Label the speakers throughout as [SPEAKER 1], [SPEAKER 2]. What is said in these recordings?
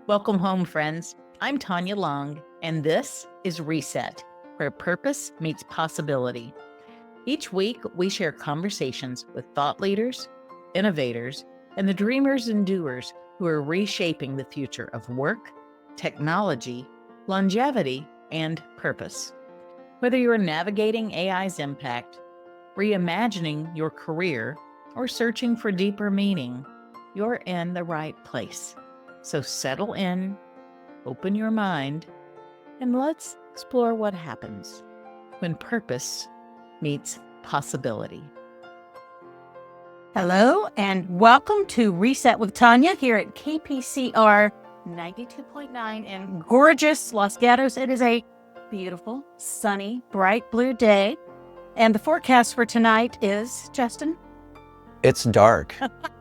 [SPEAKER 1] Welcome home, friends. I'm Tanya Long, and this is Reset, where purpose meets possibility. Each week, we share conversations with thought leaders, innovators, and the dreamers and doers who are reshaping the future of work, technology, longevity, and purpose. Whether you're navigating AI's impact, reimagining your career, or searching for deeper meaning, you're in the right place. So settle in, open your mind, and let's explore what happens when purpose meets possibility.
[SPEAKER 2] Hello, and welcome to Reset with Tanya here at KPCR 92.9 in gorgeous Los Gatos. It is a beautiful, sunny, bright blue day. And the forecast for tonight is, Justin?
[SPEAKER 3] It's dark.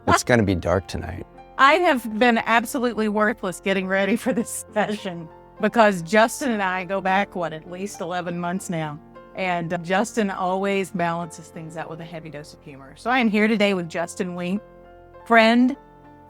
[SPEAKER 3] It's going to be dark tonight.
[SPEAKER 2] I have been absolutely worthless getting ready for this session because Justin and I go back, at least 11 months now. And Justin always balances things out with a heavy dose of humor. So I am here today with Justin Wenck, friend,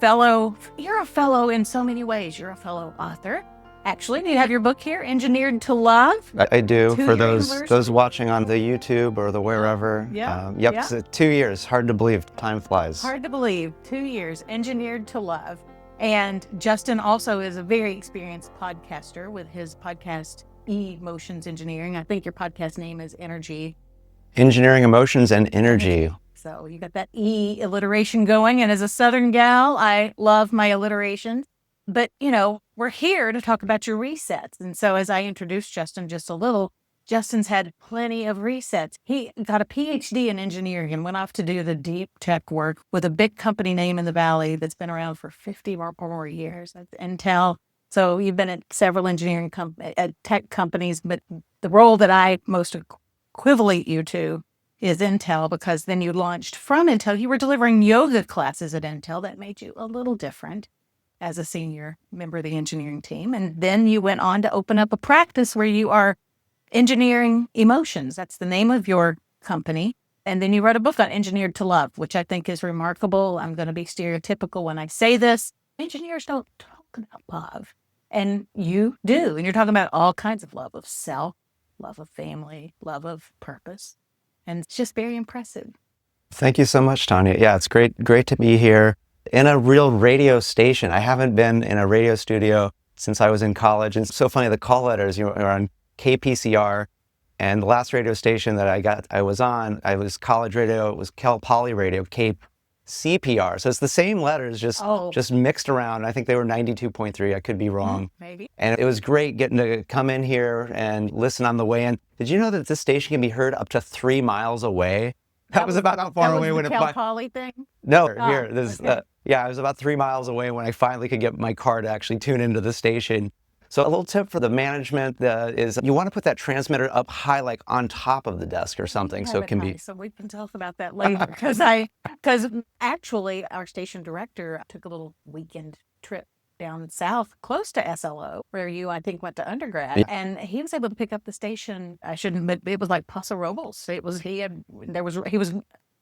[SPEAKER 2] fellow. You're a fellow in so many ways. You're a fellow author. Actually, you have your book here, Engineered to Love.
[SPEAKER 3] I do. For those
[SPEAKER 2] university.
[SPEAKER 3] watching on the YouTube or the wherever.
[SPEAKER 2] Yeah.
[SPEAKER 3] So 2 years. Hard to believe. Time flies.
[SPEAKER 2] Hard to believe. 2 years, Engineered to Love. And Justin also is a very experienced podcaster with his podcast, Emotions Engineering. I think your podcast name is Energy.
[SPEAKER 3] Engineering emotions and energy.
[SPEAKER 2] So you got that E alliteration going. And as a Southern gal, I love my alliterations. But, we're here to talk about your resets. And so as I introduced Justin just a little, Justin's had plenty of resets. He got a PhD in engineering and went off to do the deep tech work with a big company name in the Valley that's been around for 50 or more years. That's Intel. So you've been at several engineering tech companies, but the role that I most equivalent you to is Intel, because then you launched from Intel. You were delivering yoga classes at Intel. That made you a little different as a senior member of the engineering team. And then you went on to open up a practice where you are engineering emotions. That's the name of your company. And then you wrote a book on Engineered to Love, which I think is remarkable. I'm going to be stereotypical when I say this. Engineers don't talk about love. And you do. And you're talking about all kinds of love of self, love of family, love of purpose. And it's just very impressive.
[SPEAKER 3] Thank you so much, Tanya. Yeah, it's great to be here in a real radio station. I haven't been in a radio studio since I was in college. And it's so funny, the call letters, are on KPCR. And the last radio station that I was on, I was college radio. It was Cal Poly Radio, Cape CPR. So it's the same letters, just mixed around. I think they were 92.3. I could be wrong.
[SPEAKER 2] Maybe.
[SPEAKER 3] And it was great getting to come in here and listen on the way in. Did you know that this station can be heard up to 3 miles away? That was about how far away when
[SPEAKER 2] it was. The Cal Poly thing?
[SPEAKER 3] No, here. I was about 3 miles away when I finally could get my car to actually tune into the station. So a little tip for the management is you want to put that transmitter up high, like on top of the desk or something, so it can be.
[SPEAKER 2] So we can talk about that later, because actually our station director took a little weekend trip down south, close to SLO, where you, I think, went to undergrad,
[SPEAKER 3] Yeah.
[SPEAKER 2] and he was able to pick up the station. But it was like Paso Robles. He was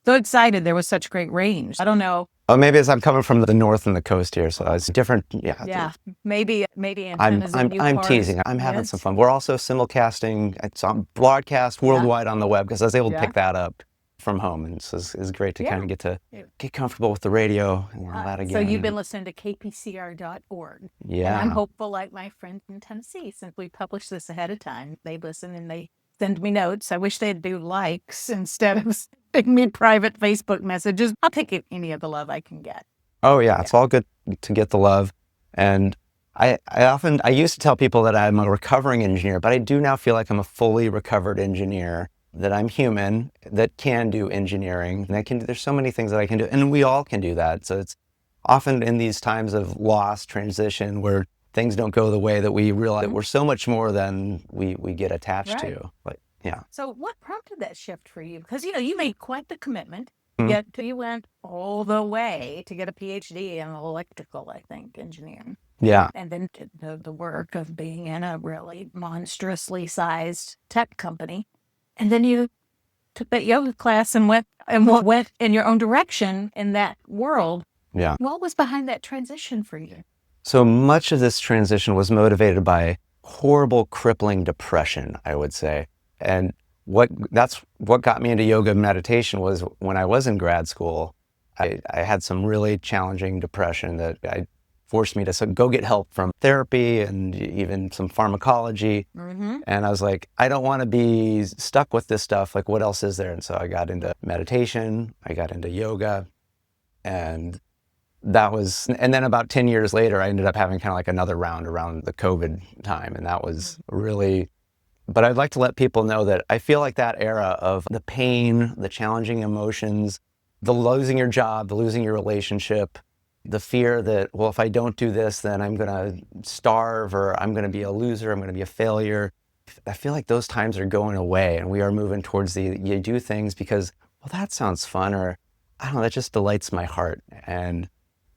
[SPEAKER 2] so excited. There was such great range. I don't know.
[SPEAKER 3] Oh, maybe as I'm coming from the north and the coast here, so it's different.
[SPEAKER 2] Yeah, maybe antennas.
[SPEAKER 3] I'm teasing. I'm having some fun. We're also simulcasting. It's on broadcast worldwide on the web, because I was able to pick that up from home, and so it's great to kind of get comfortable with the radio and all that again.
[SPEAKER 2] So you've been listening to kpcr.org.
[SPEAKER 3] Yeah.
[SPEAKER 2] And I'm hopeful, like my friends in Tennessee, since we published this ahead of time, they listen and they send me notes. I wish they'd do likes instead of sending me private Facebook messages. I'll take any of the love I can get.
[SPEAKER 3] Oh yeah, it's all good to get the love. And I used to tell people that I'm a recovering engineer, but I do now feel like I'm a fully recovered engineer, that I'm human, that can do engineering, and there's so many things that I can do, and we all can do that. So it's often in these times of loss, transition, where things don't go the way that we realize, that we're so much more than we get attached to. But yeah.
[SPEAKER 2] So what prompted that shift for you? Because, you made quite the commitment.
[SPEAKER 3] Mhm.
[SPEAKER 2] Yet you went all the way to get a PhD in electrical, I think, engineering.
[SPEAKER 3] Yeah.
[SPEAKER 2] And then did the work of being in a really monstrously sized tech company. And then you took that yoga class and went in your own direction in that world.
[SPEAKER 3] Yeah.
[SPEAKER 2] What was behind that transition for you?
[SPEAKER 3] So much of this transition was motivated by horrible, crippling depression, I would say. And that's what got me into yoga and meditation was when I was in grad school, I had some really challenging depression that forced me to go get help from therapy and even some pharmacology.
[SPEAKER 2] Mm-hmm.
[SPEAKER 3] And I was like, I don't want to be stuck with this stuff. Like, what else is there? And so I got into meditation, I got into yoga, and and then about 10 years later, I ended up having kind of like another round around the COVID time. And that was really, but I'd like to let people know that I feel like that era of the pain, the challenging emotions, the losing your job, the losing your relationship, the fear that, well, if I don't do this, then I'm going to starve, or I'm going to be a loser, I'm going to be a failure. I feel like those times are going away, and we are moving towards you do things because, well, that sounds fun, or I don't know, that just delights my heart. And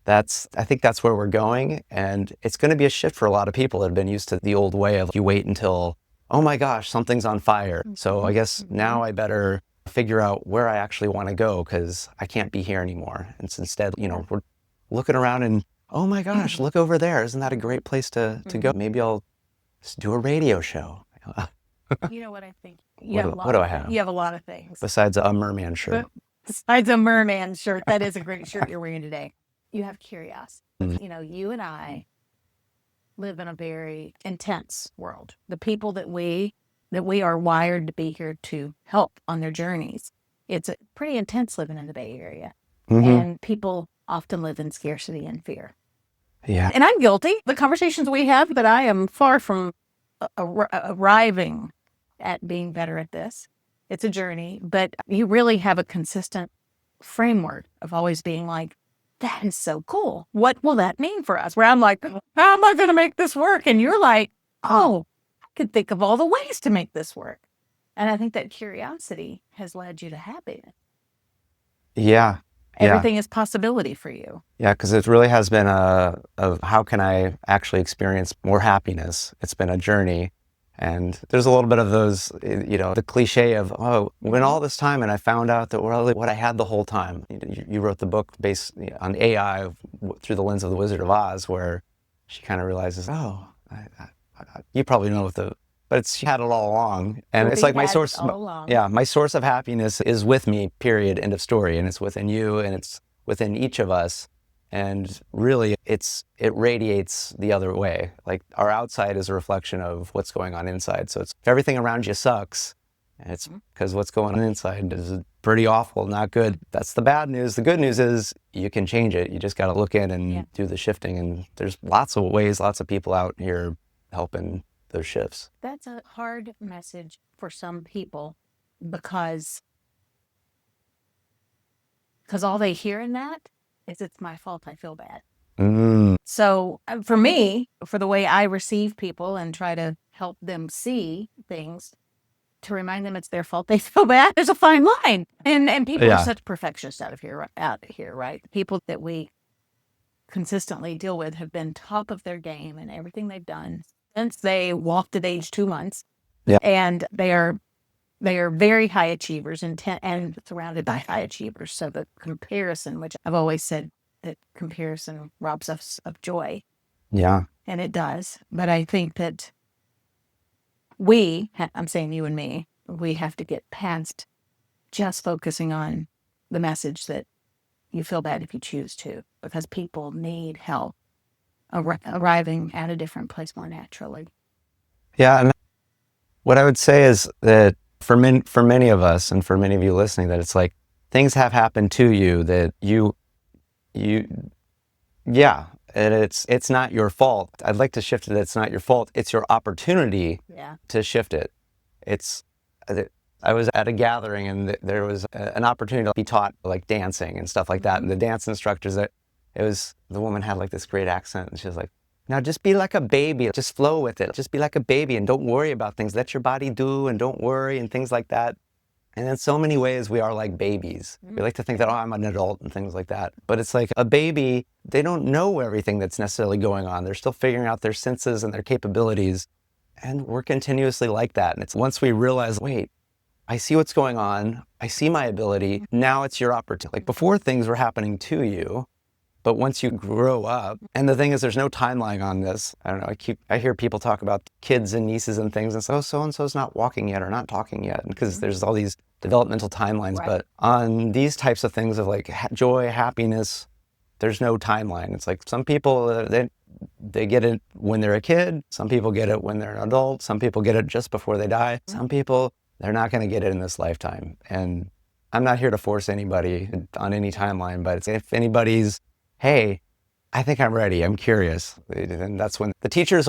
[SPEAKER 3] I think that's where we're going. And it's going to be a shift for a lot of people that have been used to the old way of you wait until, oh my gosh, something's on fire. So I guess now I better figure out where I actually want to go because I can't be here anymore. And instead, we're looking around and, oh my gosh, look over there. Isn't that a great place to go? Maybe I'll just do a radio show.
[SPEAKER 2] You know what I think?
[SPEAKER 3] What do I have?
[SPEAKER 2] You have a lot of things.
[SPEAKER 3] Besides a merman shirt.
[SPEAKER 2] Besides a merman shirt. That is a great shirt you're wearing today. You have curiosity.
[SPEAKER 3] Mhm.
[SPEAKER 2] You and I live in a very intense world. The people that we are wired to be here to help on their journeys. It's pretty intense living in the Bay Area.
[SPEAKER 3] Mm-hmm.
[SPEAKER 2] And people often live in scarcity and fear.
[SPEAKER 3] Yeah.
[SPEAKER 2] And I'm guilty. The conversations we have, but I am far from arriving at being better at this. It's a journey, but you really have a consistent framework of always being like, that is so cool. What will that mean for us? Where I'm like, how am I going to make this work? And you're like, oh, I could think of all the ways to make this work. And I think that curiosity has led you to happiness.
[SPEAKER 3] Yeah.
[SPEAKER 2] Everything is possibility for you.
[SPEAKER 3] Yeah, because it really has been of how can I actually experience more happiness? It's been a journey. And there's a little bit of those, the cliche of, oh, went all this time and I found out that really what I had the whole time. You wrote the book based on AI through the lens of the Wizard of Oz, where she kind of realizes, oh, you probably know but she had it all along. And it's like my source of happiness is with me, period, end of story. And it's within you and it's within each of us. And really, it radiates the other way. Like our outside is a reflection of what's going on inside. So if everything around you sucks, it's because what's going on inside is pretty awful, not good. That's the bad news. The good news is you can change it. You just got to look in and do the shifting. And there's lots of ways, lots of people out here helping those shifts.
[SPEAKER 2] That's a hard message for some people because all they hear in that is it's my fault, I feel bad. So for me, for the way I receive people and try to help them see things, to remind them it's their fault, they feel bad, there's a fine line. And people are such perfectionists out here, right? People that we consistently deal with have been top of their game in everything they've done since they walked at age 2 months.
[SPEAKER 3] Yeah.
[SPEAKER 2] And they are very high achievers and surrounded by high achievers. So the comparison, which I've always said that comparison robs us of joy.
[SPEAKER 3] Yeah.
[SPEAKER 2] And it does. But I think that I'm saying you and me, we have to get past just focusing on the message that you feel bad if you choose to, because people need help arriving at a different place more naturally.
[SPEAKER 3] Yeah. And what I would say is that for many of us and for many of you listening, that it's like things have happened to you that and it's not your fault. I'd like to shift it. It's not your fault. It's your opportunity to shift it. I was at a gathering and there was an opportunity to be taught like dancing and stuff like that. And the dance instructors, the woman had like this great accent and she was like, now just be like a baby, just flow with it. Just be like a baby and don't worry about things. Let your body do and don't worry and things like that. And in so many ways, we are like babies. We like to think that, oh, I'm an adult and things like that. But it's like a baby, they don't know everything that's necessarily going on. They're still figuring out their senses and their capabilities. And we're continuously like that. And it's once we realize, wait, I see what's going on. I see my ability. Now it's your opportunity. Like before things were happening to you, But once you grow up, and the thing is, there's no timeline on this. I don't know. I hear people talk about kids and nieces and things, and so-and-so's not walking yet or not talking yet, because there's all these developmental timelines.
[SPEAKER 2] Right.
[SPEAKER 3] But on these types of things of like joy, happiness, there's no timeline. It's like some people, they get it when they're a kid. Some people get it when they're an adult. Some people get it just before they die. Some people, they're not going to get it in this lifetime. And I'm not here to force anybody on any timeline, but if anybody's, hey, I think I'm ready, I'm curious, and that's when the teachers,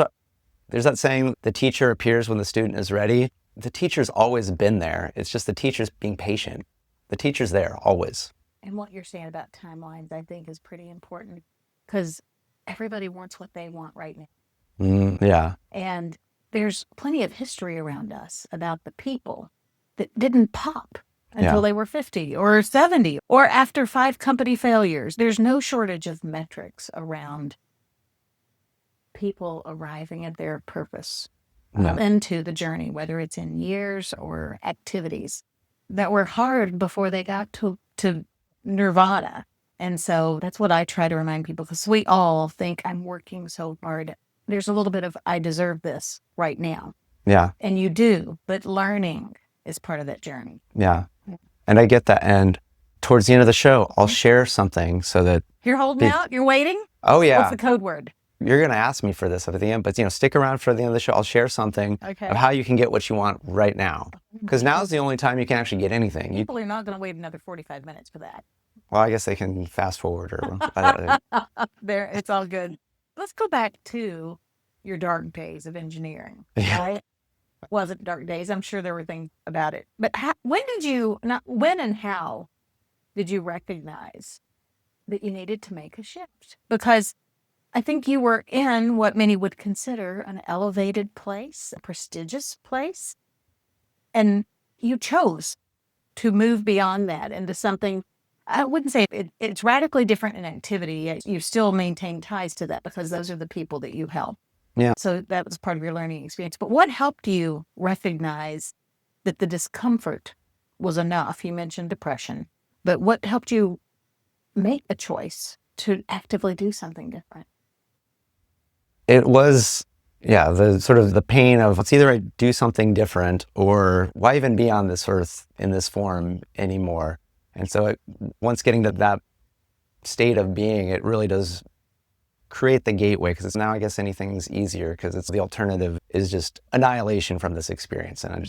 [SPEAKER 3] there's that saying, the teacher appears when the student is ready. The teacher's always been there. It's just the teacher's being patient. The teacher's there, always.
[SPEAKER 2] And what you're saying about timelines, I think, is pretty important, because everybody wants what they want right now.
[SPEAKER 3] Yeah.
[SPEAKER 2] And there's plenty of history around us about the people that didn't pop until they were 50 or 70 or after 5 company failures. There's no shortage of metrics around people arriving at their purpose into the journey, whether it's in years or activities that were hard before they got to nirvana. And so that's what I try to remind people, because we all think, I'm working so hard. There's a little bit of, I deserve this right now.
[SPEAKER 3] Yeah.
[SPEAKER 2] And you do, but learning is part of that journey.
[SPEAKER 3] Yeah. And I get that. And towards the end of the show, I'll share something so that
[SPEAKER 2] you're holding out, you're waiting.
[SPEAKER 3] Oh yeah.
[SPEAKER 2] What's the code word?
[SPEAKER 3] You're going to ask me for this at the end, but stick around for the end of the show. I'll share something of how you can get what you want right now. Because now's the only time you can actually get anything.
[SPEAKER 2] People are not going to wait another 45 minutes for that.
[SPEAKER 3] Well, I guess they can fast forward or
[SPEAKER 2] there, it's all good. Let's go back to your dark days of engineering.
[SPEAKER 3] Yeah.
[SPEAKER 2] Right? Wasn't dark days. I'm sure there were things about it. But when and how did you recognize that you needed to make a shift? Because I think you were in what many would consider an elevated place, a prestigious place, and you chose to move beyond that into something. I wouldn't say it's radically different in activity, yet you still maintain ties to that because those are the people that you help.
[SPEAKER 3] Yeah.
[SPEAKER 2] So that was part of your learning experience. But what helped you recognize that the discomfort was enough? You mentioned depression, but what helped you make a choice to actively do something different?
[SPEAKER 3] It was, the sort of the pain of, it's either I do something different or why even be on this earth in this form anymore? And so once getting to that state of being, it really does create the gateway, because it's now, I guess, anything's easier, because it's the alternative is just annihilation from this experience. And I'll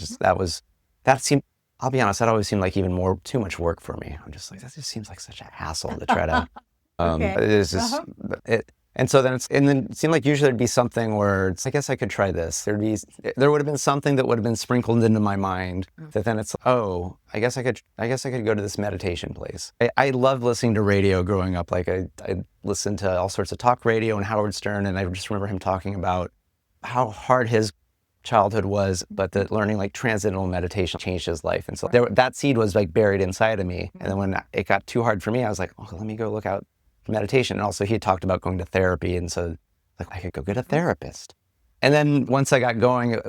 [SPEAKER 3] be honest, that always seemed like even too much work for me. I'm just like, that just seems like such a hassle to try to, it's just, and so then it seemed like usually there'd be something where I guess I could try this. There would have been something that would have been sprinkled into my mind that then it's, I guess I could go to this meditation place. I loved listening to radio growing up. Like I listened to all sorts of talk radio and Howard Stern, and I just remember him talking about how hard his childhood was, but that learning like transcendental meditation changed his life. And so that seed was like buried inside of me. And then when it got too hard for me, I was like, let me go look out meditation. And also he talked about going to therapy, and so like I could go get a therapist. And then once I got going,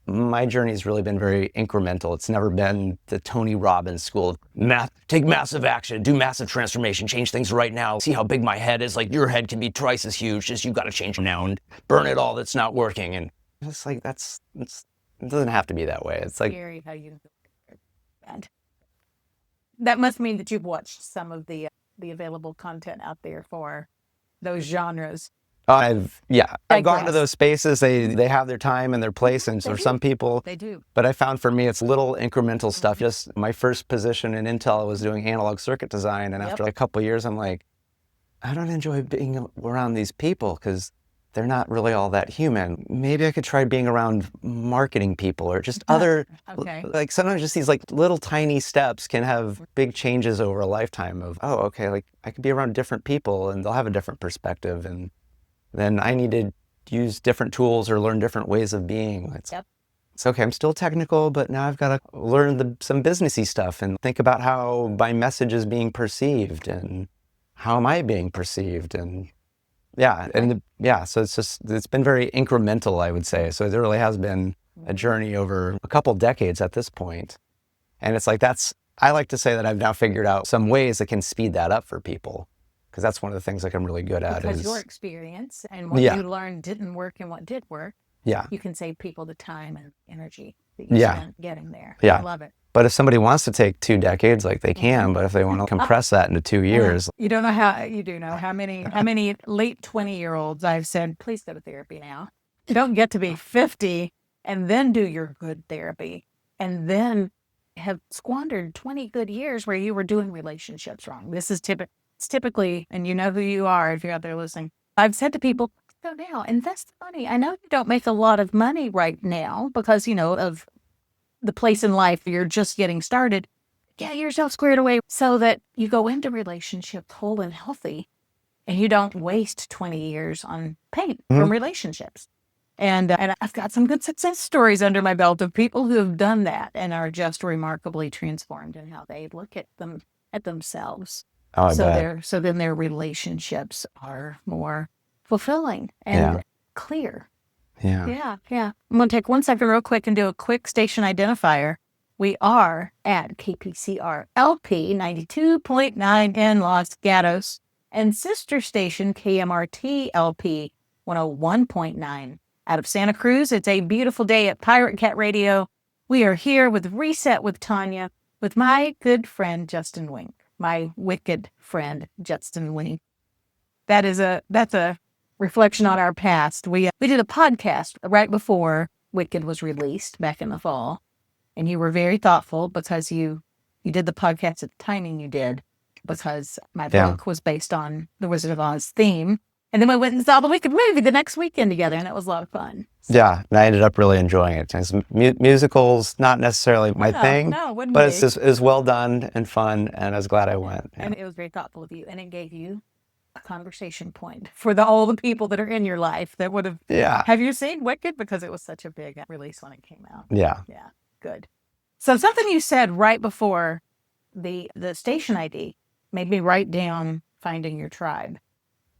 [SPEAKER 3] my journey's really been very incremental. It's never been the Tony Robbins school of take massive action, do massive transformation, change things right now, see how big my head is. Like, your head can be twice as huge, just you got to change now and burn it all that's not working. And it's like, it doesn't have to be that way. It's like
[SPEAKER 2] scary how you that must mean that you've watched some of the available content out there for those genres.
[SPEAKER 3] I've gone to those spaces. They have their time and their place, and for some people
[SPEAKER 2] they do.
[SPEAKER 3] But I found for me, it's little incremental stuff. Just my first position in Intel, I was doing analog circuit design, and after a couple of years, I'm like, I don't enjoy being around these people because they're not really all that human. Maybe I could try being around marketing people or just other, like sometimes just these like little tiny steps can have big changes over a lifetime of, like I could be around different people and they'll have a different perspective. And then I need to use different tools or learn different ways of being. It's okay, I'm still technical, but now I've got to learn some businessy stuff and think about how my message is being perceived and how am I being perceived. And so it's been very incremental, I would say. So there really has been a journey over a couple decades at this point. And it's like I like to say that I've now figured out some ways that can speed that up for people. because that's one of the things like I'm really good at
[SPEAKER 2] Because
[SPEAKER 3] is
[SPEAKER 2] your experience and what
[SPEAKER 3] yeah,
[SPEAKER 2] you learned didn't work and what did work,
[SPEAKER 3] yeah,
[SPEAKER 2] you can save people the time and energy that you
[SPEAKER 3] yeah,
[SPEAKER 2] spent getting there. I
[SPEAKER 3] yeah.
[SPEAKER 2] love it.
[SPEAKER 3] But if somebody wants to take 2 decades, like they
[SPEAKER 2] Mhm.
[SPEAKER 3] can, but if they want to compress that into 2 years,
[SPEAKER 2] You don't know how you do know how many late 20-year-olds I've said, please go to therapy now. You don't get to be 50 and then do your good therapy and then have squandered 20 good years where you were doing relationships wrong. This is typically, and you know who you are if you're out there listening. I've said to people, go now, invest the money. I know you don't make a lot of money right now because, of the place in life you're just getting started. Get yourself squared away so that you go into relationships whole and healthy and you don't waste 20 years on pain from relationships. And I've got some good success stories under my belt of people who have done that and are just remarkably transformed in how they look at themselves.
[SPEAKER 3] oh, I bet.
[SPEAKER 2] So then their relationships are more fulfilling and
[SPEAKER 3] Yeah,
[SPEAKER 2] clear.
[SPEAKER 3] yeah.
[SPEAKER 2] Yeah. I'm going to take 1 second real quick and do a quick station identifier. We are at KPCR LP 92.9 in Los Gatos and sister station KMRT LP 101.9 out of Santa Cruz. It's a beautiful day at Pirate Cat Radio. We are here with Reset with Tanya with my good friend Justin Wenck, my wicked friend Justin Wenck. That's a reflection on our past. We did a podcast right before Wicked was released back in the fall, and you were very thoughtful because you did the podcast at the timing you did because my
[SPEAKER 3] Yeah.
[SPEAKER 2] book was based on the Wizard of Oz theme, and then we went and saw the Wicked movie the next weekend together, and it was a lot of fun.
[SPEAKER 3] Yeah, and I ended up really enjoying it. Musicals, not necessarily my thing,
[SPEAKER 2] No, it wouldn't
[SPEAKER 3] but
[SPEAKER 2] be.
[SPEAKER 3] it's just is well done and fun, and I was glad I went. Yeah.
[SPEAKER 2] And it was very thoughtful of you, and it gave you a conversation point for all the people that are in your life that would have.
[SPEAKER 3] Yeah.
[SPEAKER 2] Have you seen Wicked? Because it was such a big release when it came out.
[SPEAKER 3] Yeah.
[SPEAKER 2] Yeah, good. So something you said right before the station ID made me write down finding your tribe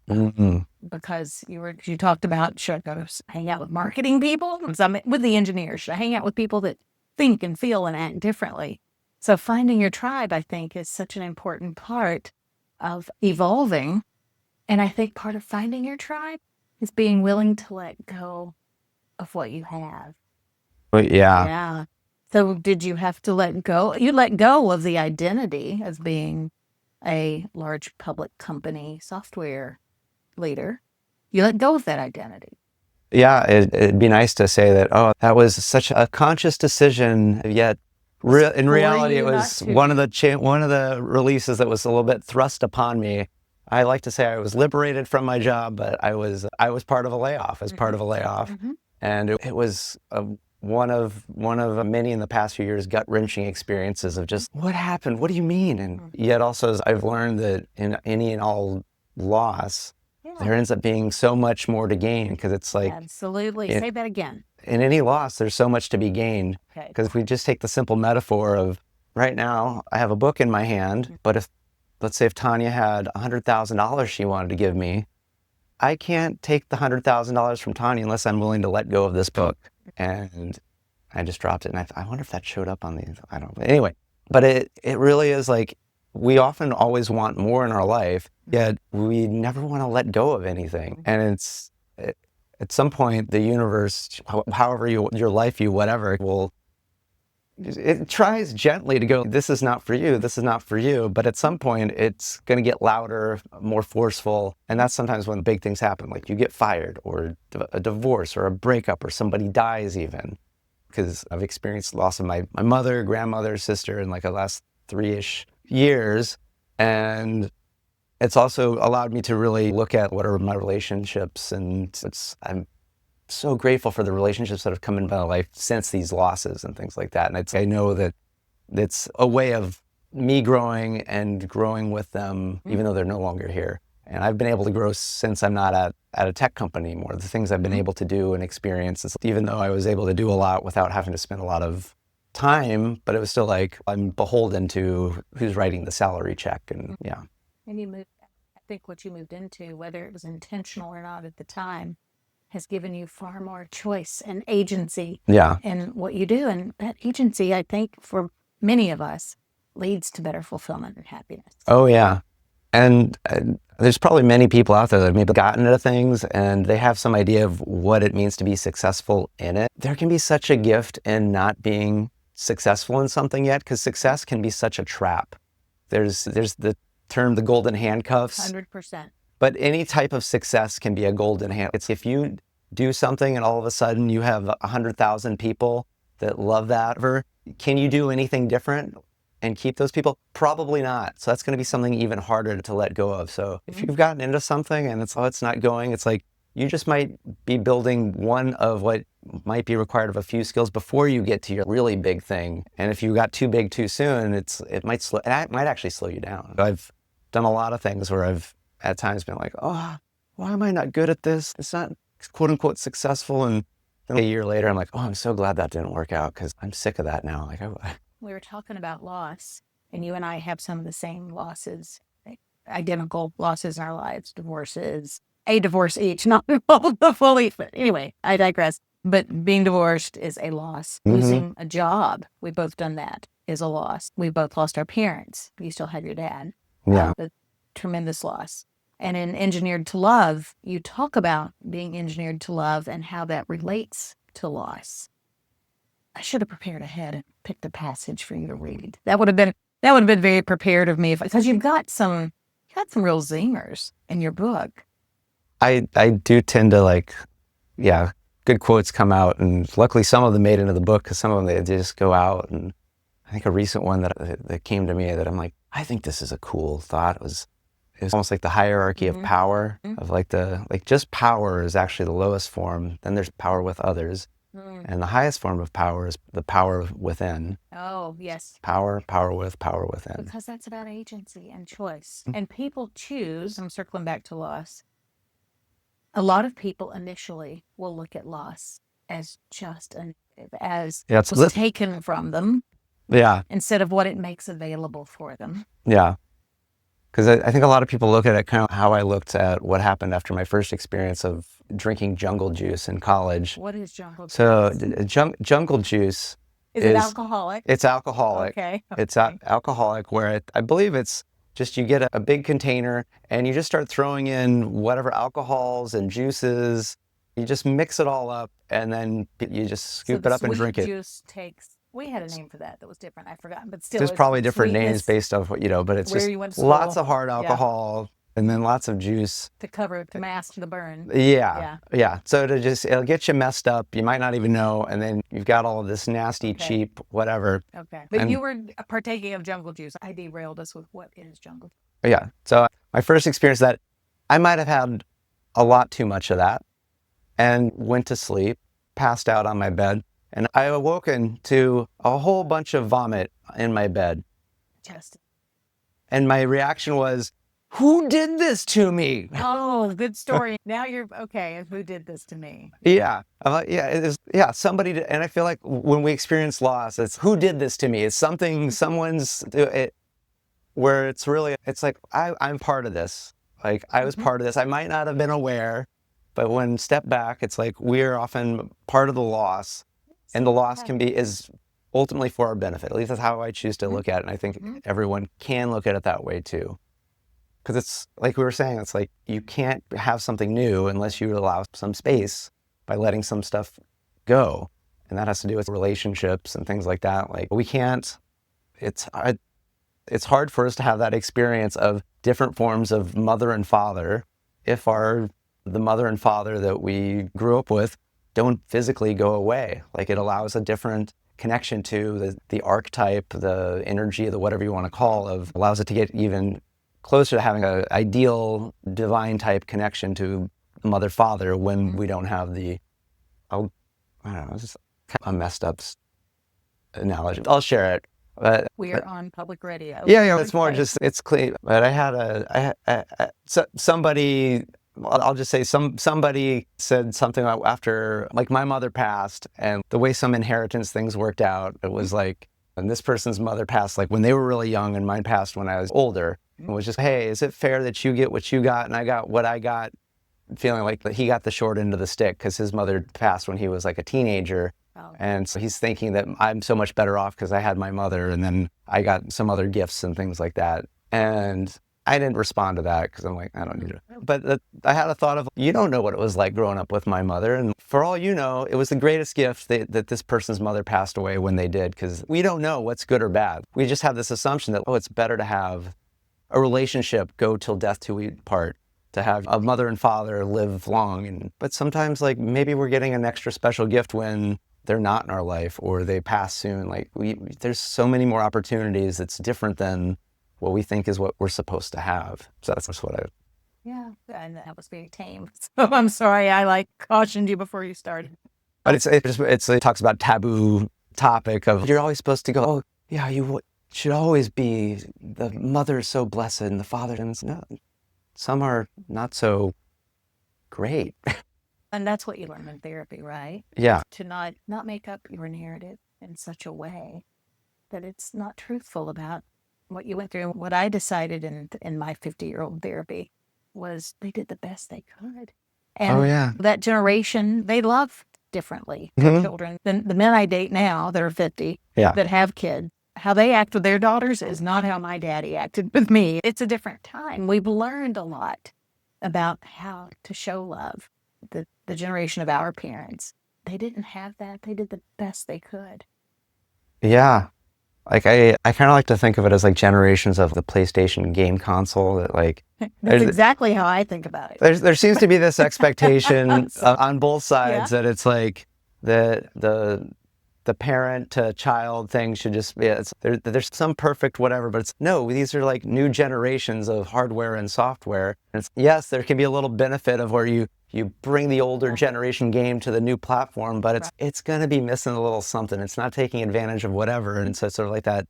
[SPEAKER 3] Mm-hmm.
[SPEAKER 2] because you talked about should I go hang out with marketing people? With the engineers, should I hang out with people that think and feel and act differently? So finding your tribe, I think, is such an important part of evolving. And I think part of finding your tribe is being willing to let go of what you have.
[SPEAKER 3] But yeah.
[SPEAKER 2] Yeah. So did you have to let go? You let go of the identity as being a large public company software leader. You let go of that identity.
[SPEAKER 3] Yeah, it'd be nice to say that, oh, that was such a conscious decision, yet in reality, it
[SPEAKER 2] you
[SPEAKER 3] was
[SPEAKER 2] not to.
[SPEAKER 3] one of the releases that was a little bit thrust upon me. I like to say I was liberated from my job, but I was part of a layoff, as part of a layoff.
[SPEAKER 2] Mhm.
[SPEAKER 3] And it was one of many in the past few years gut-wrenching experiences of just, what happened? What do you mean? And yet also, as I've learned that in any and all loss, there ends up being so much more to gain, because it's like,
[SPEAKER 2] Absolutely.
[SPEAKER 3] Yeah.
[SPEAKER 2] Say that again.
[SPEAKER 3] in any loss, there's so much to be gained.
[SPEAKER 2] Okay.
[SPEAKER 3] Because if we just take the simple metaphor of, right now, I have a book in my hand, but let's say if Tanya had $100,000 she wanted to give me, I can't take the $100,000 from Tanya unless I'm willing to let go of this book. And I just dropped it. And I wonder if that showed up on these. I don't know. Anyway, but it really is like, we often always want more in our life, yet we never want to let go of anything. And at some point, the universe, however your life, whatever, it tries gently to go, this is not for you, this is not for you. But at some point, it's going to get louder, more forceful. And that's sometimes when big things happen, like you get fired, or a divorce, or a breakup, or somebody dies even. Because I've experienced loss of my mother, grandmother, sister in like the last 3-ish years. And it's also allowed me to really look at what are my relationships. And I'm so grateful for the relationships that have come into my life since these losses and things like that. And I know that it's a way of me growing and growing with them, even though they're no longer here. And I've been able to grow since I'm not at a tech company anymore. The things I've been able to do and experience, even though I was able to do a lot without having to spend a lot of time, but it was still like I'm beholden to who's writing the salary check. And yeah.
[SPEAKER 2] And I think what you moved into, whether it was intentional or not at the time, has given you far more choice and agency in what you do. And that agency, I think, for many of us, leads to better fulfillment and happiness.
[SPEAKER 3] Oh, yeah. And There's probably many people out there that have maybe gotten into things and they have some idea of what it means to be successful in it. There can be such a gift in not being successful in something yet, because success can be such a trap. There's the term, the golden handcuffs.
[SPEAKER 2] 100%.
[SPEAKER 3] But any type of success can be a golden hand. It's if you do something and all of a sudden you have 100,000 people that love that. Can you do anything different and keep those people? Probably not. So that's going to be something even harder to let go of. So if you've gotten into something and it's not going, it's like you just might be building one of what might be required of a few skills before you get to your really big thing. And if you got too big too soon, it might actually slow you down. I've done a lot of things where I've at times been like, oh, why am I not good at this? It's not quote unquote successful. And then a year later, I'm like, oh, I'm so glad that didn't work out because I'm sick of that now. Like,
[SPEAKER 2] we were talking about loss, and you and I have some of the same losses, identical losses in our lives, divorces, a divorce each, not fully. But anyway, I digress. But being divorced is a loss. Losing a job, we've both done that, is a loss. We both lost our parents. You still have your dad.
[SPEAKER 3] Yeah.
[SPEAKER 2] But tremendous loss. And in Engineered to Love, you talk about being engineered to love and how that relates to loss. I should have prepared ahead and picked a passage for you to read. That would have been very prepared of me, because you've got some real zingers in your book.
[SPEAKER 3] I do tend to good quotes come out, and luckily some of them made into the book, because some of them they just go out. And I think a recent one that came to me that I'm like, I think this is a cool thought was almost like the hierarchy of power, of just power is actually the lowest form. Then there's power with others. And the highest form of power is the power within.
[SPEAKER 2] Oh, yes.
[SPEAKER 3] Power within.
[SPEAKER 2] Because that's about agency and choice. And people choose, I'm circling back to loss. A lot of people initially will look at loss as just was taken from them.
[SPEAKER 3] Yeah.
[SPEAKER 2] Instead of what it makes available for them.
[SPEAKER 3] Yeah. Because I think a lot of people look at it kind of how I looked at what happened after my first experience of drinking jungle juice in college.
[SPEAKER 2] What is jungle juice?
[SPEAKER 3] So jungle juice
[SPEAKER 2] is it alcoholic?
[SPEAKER 3] It's alcoholic.
[SPEAKER 2] Okay.
[SPEAKER 3] It's alcoholic, where I believe it's just you get a big container and you just start throwing in whatever alcohols and juices. You just mix it all up and then you just scoop it up and drink it.
[SPEAKER 2] Juice takes. We had a name for that was different. I've forgotten, but still.
[SPEAKER 3] There's probably different names based off what, but it's just lots of hard alcohol and then lots of juice.
[SPEAKER 2] To mask the burn.
[SPEAKER 3] Yeah. So it'll get you messed up. You might not even know. And then you've got all of this nasty, cheap, whatever.
[SPEAKER 2] Okay. But you were partaking of jungle juice. I derailed us with what is jungle juice.
[SPEAKER 3] Yeah. So my first experience that I might have had a lot too much of that and went to sleep, passed out on my bed. And I awoken to a whole bunch of vomit in my bed. And my reaction was, who did this to me?
[SPEAKER 2] Oh, good story. Now you're okay. Who did this to me?
[SPEAKER 3] Yeah. I'm like, somebody did. And I feel like when we experience loss, it's who did this to me? It's someone's, where it's really, it's like, I'm part of this. Like I was part of this. I might not have been aware, but when step back, it's like we're often part of the loss. And the loss is ultimately for our benefit. At least that's how I choose to look at it. And I think everyone can look at it that way too. Because it's like we were saying, it's like you can't have something new unless you allow some space by letting some stuff go. And that has to do with relationships and things like that. Like we can't, it's hard for us to have that experience of different forms of mother and father if the mother and father that we grew up with don't physically go away. Like it allows a different connection to the archetype, the energy, the whatever you want to call allows it to get even closer to having an ideal divine type connection to mother father when we don't have I don't know, it's just a messed up analogy. I'll share it. But
[SPEAKER 2] we are on public radio.
[SPEAKER 3] Yeah, it's more just, it's clean. But I had somebody, I'll just say somebody said something after, like my mother passed, and the way some inheritance things worked out, it was like, and this person's mother passed like when they were really young and mine passed when I was older. It was just, hey, is it fair that you get what you got and I got what I got? Feeling like he got the short end of the stick because his mother passed when he was like a teenager. Oh. And so he's thinking that I'm so much better off because I had my mother and then I got some other gifts and things like that. And I didn't respond to that because I'm like, I don't need it. But I had a thought of, you don't know what it was like growing up with my mother. And for all you know, it was the greatest gift that this person's mother passed away when they did, because we don't know what's good or bad. We just have this assumption that, oh, it's better to have a relationship go till death do we part, to have a mother and father live long. But sometimes, like, maybe we're getting an extra special gift when they're not in our life or they pass soon. Like, there's so many more opportunities that's different than what we think is what we're supposed to have. So that's just what I...
[SPEAKER 2] Yeah, and that was very tame. So I'm sorry I cautioned you before you started.
[SPEAKER 3] But it talks about taboo topic of, you're always supposed to go, oh, yeah, you should always be, the mother is so blessed and the father, and no, some are not so great.
[SPEAKER 2] And that's what you learn in therapy, right?
[SPEAKER 3] Yeah.
[SPEAKER 2] To not make up your narrative in such a way that it's not truthful about what you went through. And what I decided in my 50-year-old therapy was they did the best they could. And
[SPEAKER 3] Oh, yeah.
[SPEAKER 2] that generation, they love differently their children than the men I date now that are 50, that have kids. How they act with their daughters is not how my daddy acted with me. It's a different time. We've learned a lot about how to show love. The generation of our parents, they didn't have that. They did the best they could.
[SPEAKER 3] Yeah. Like, I kind of like to think of it as like generations of the PlayStation game console that, like...
[SPEAKER 2] That's exactly how I think about it.
[SPEAKER 3] There seems to be this expectation on both sides that it's like the parent to child thing should just be, there's some perfect whatever, but these are like new generations of hardware and software. And yes, there can be a little benefit of where you bring the older generation game to the new platform, but it's going to be missing a little something. It's not taking advantage of whatever. And so it's sort of like that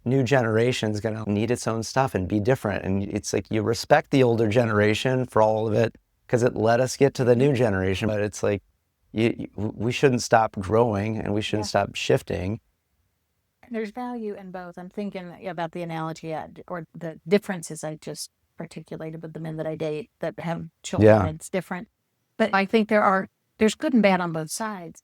[SPEAKER 3] new generation is going to need its own stuff and be different. And it's like, you respect the older generation for all of it because it let us get to the new generation, but it's like, we shouldn't stop growing and we shouldn't stop shifting.
[SPEAKER 2] There's value in both. I'm thinking about the analogy or the differences I just articulated with the men that I date that have children.
[SPEAKER 3] Yeah.
[SPEAKER 2] It's different. But I think there's good and bad on both sides.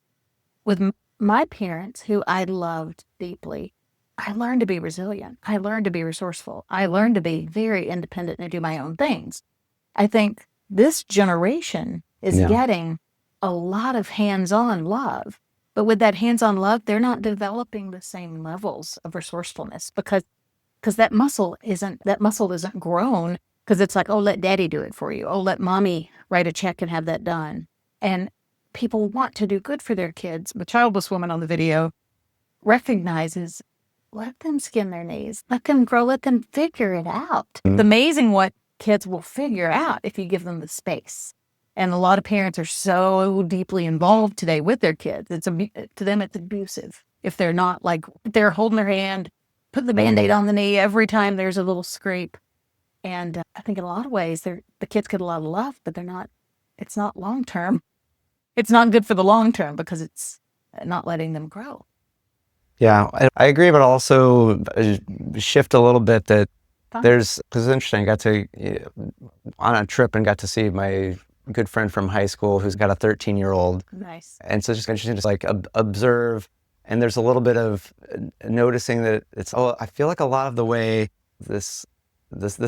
[SPEAKER 2] With my parents, who I loved deeply, I learned to be resilient. I learned to be resourceful. I learned to be very independent and do my own things. I think this generation is getting a lot of hands-on love. But with that hands-on love, they're not developing the same levels of resourcefulness because that muscle isn't grown, because it's like, oh, let daddy do it for you. Oh, let mommy write a check and have that done. And people want to do good for their kids. The childless woman on the video recognizes, let them skin their knees. Let them grow. Let them figure it out. It's amazing what kids will figure out if you give them the space. And a lot of parents are so deeply involved today with their kids. To them, it's abusive. If they're not they're holding their hand, put the Band-Aid on the knee every time there's a little scrape. And I think in a lot of ways, the kids get a lot of love, but it's not long-term. It's not good for the long term because it's not letting them grow.
[SPEAKER 3] Yeah, I agree, but also shift a little bit that because it's interesting, I got to, on a trip and got to see my good friend from high school who's got a 13-year-old.
[SPEAKER 2] Nice.
[SPEAKER 3] And so it's just interesting to observe, and there's a little bit of noticing that I feel like a lot of the way the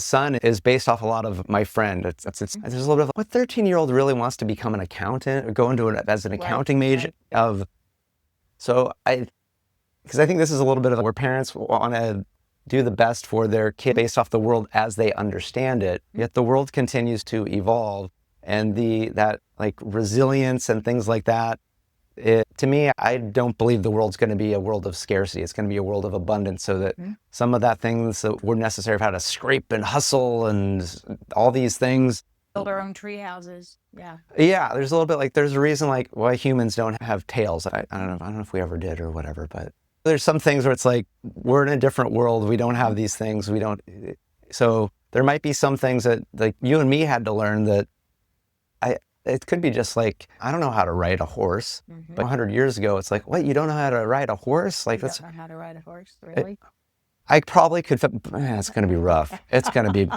[SPEAKER 3] son is based off a lot of my friend. There's a little bit of what 13-year-old really wants to become an accountant or go into it as an accounting major because I think this is a little bit of where parents want to do the best for their kid based off the world as they understand it. Yet the world continues to evolve, and that resilience and things like that. To me, I don't believe the world's going to be a world of scarcity. It's going to be a world of abundance, so that some of that things that were necessary of how to scrape and hustle and all these things.
[SPEAKER 2] Build our own tree houses. Yeah.
[SPEAKER 3] Yeah, there's a little bit there's a reason why humans don't have tails. I don't know if we ever did or whatever, but there's some things where it's we're in a different world. We don't have these things. So there might be some things that you and me had to learn that it could be just I don't know how to ride a horse, but 100 years ago, it's what, you don't know how to ride a horse?
[SPEAKER 2] You don't know how to ride a horse, really?
[SPEAKER 3] I probably could, it's going to be rough. It's going to be,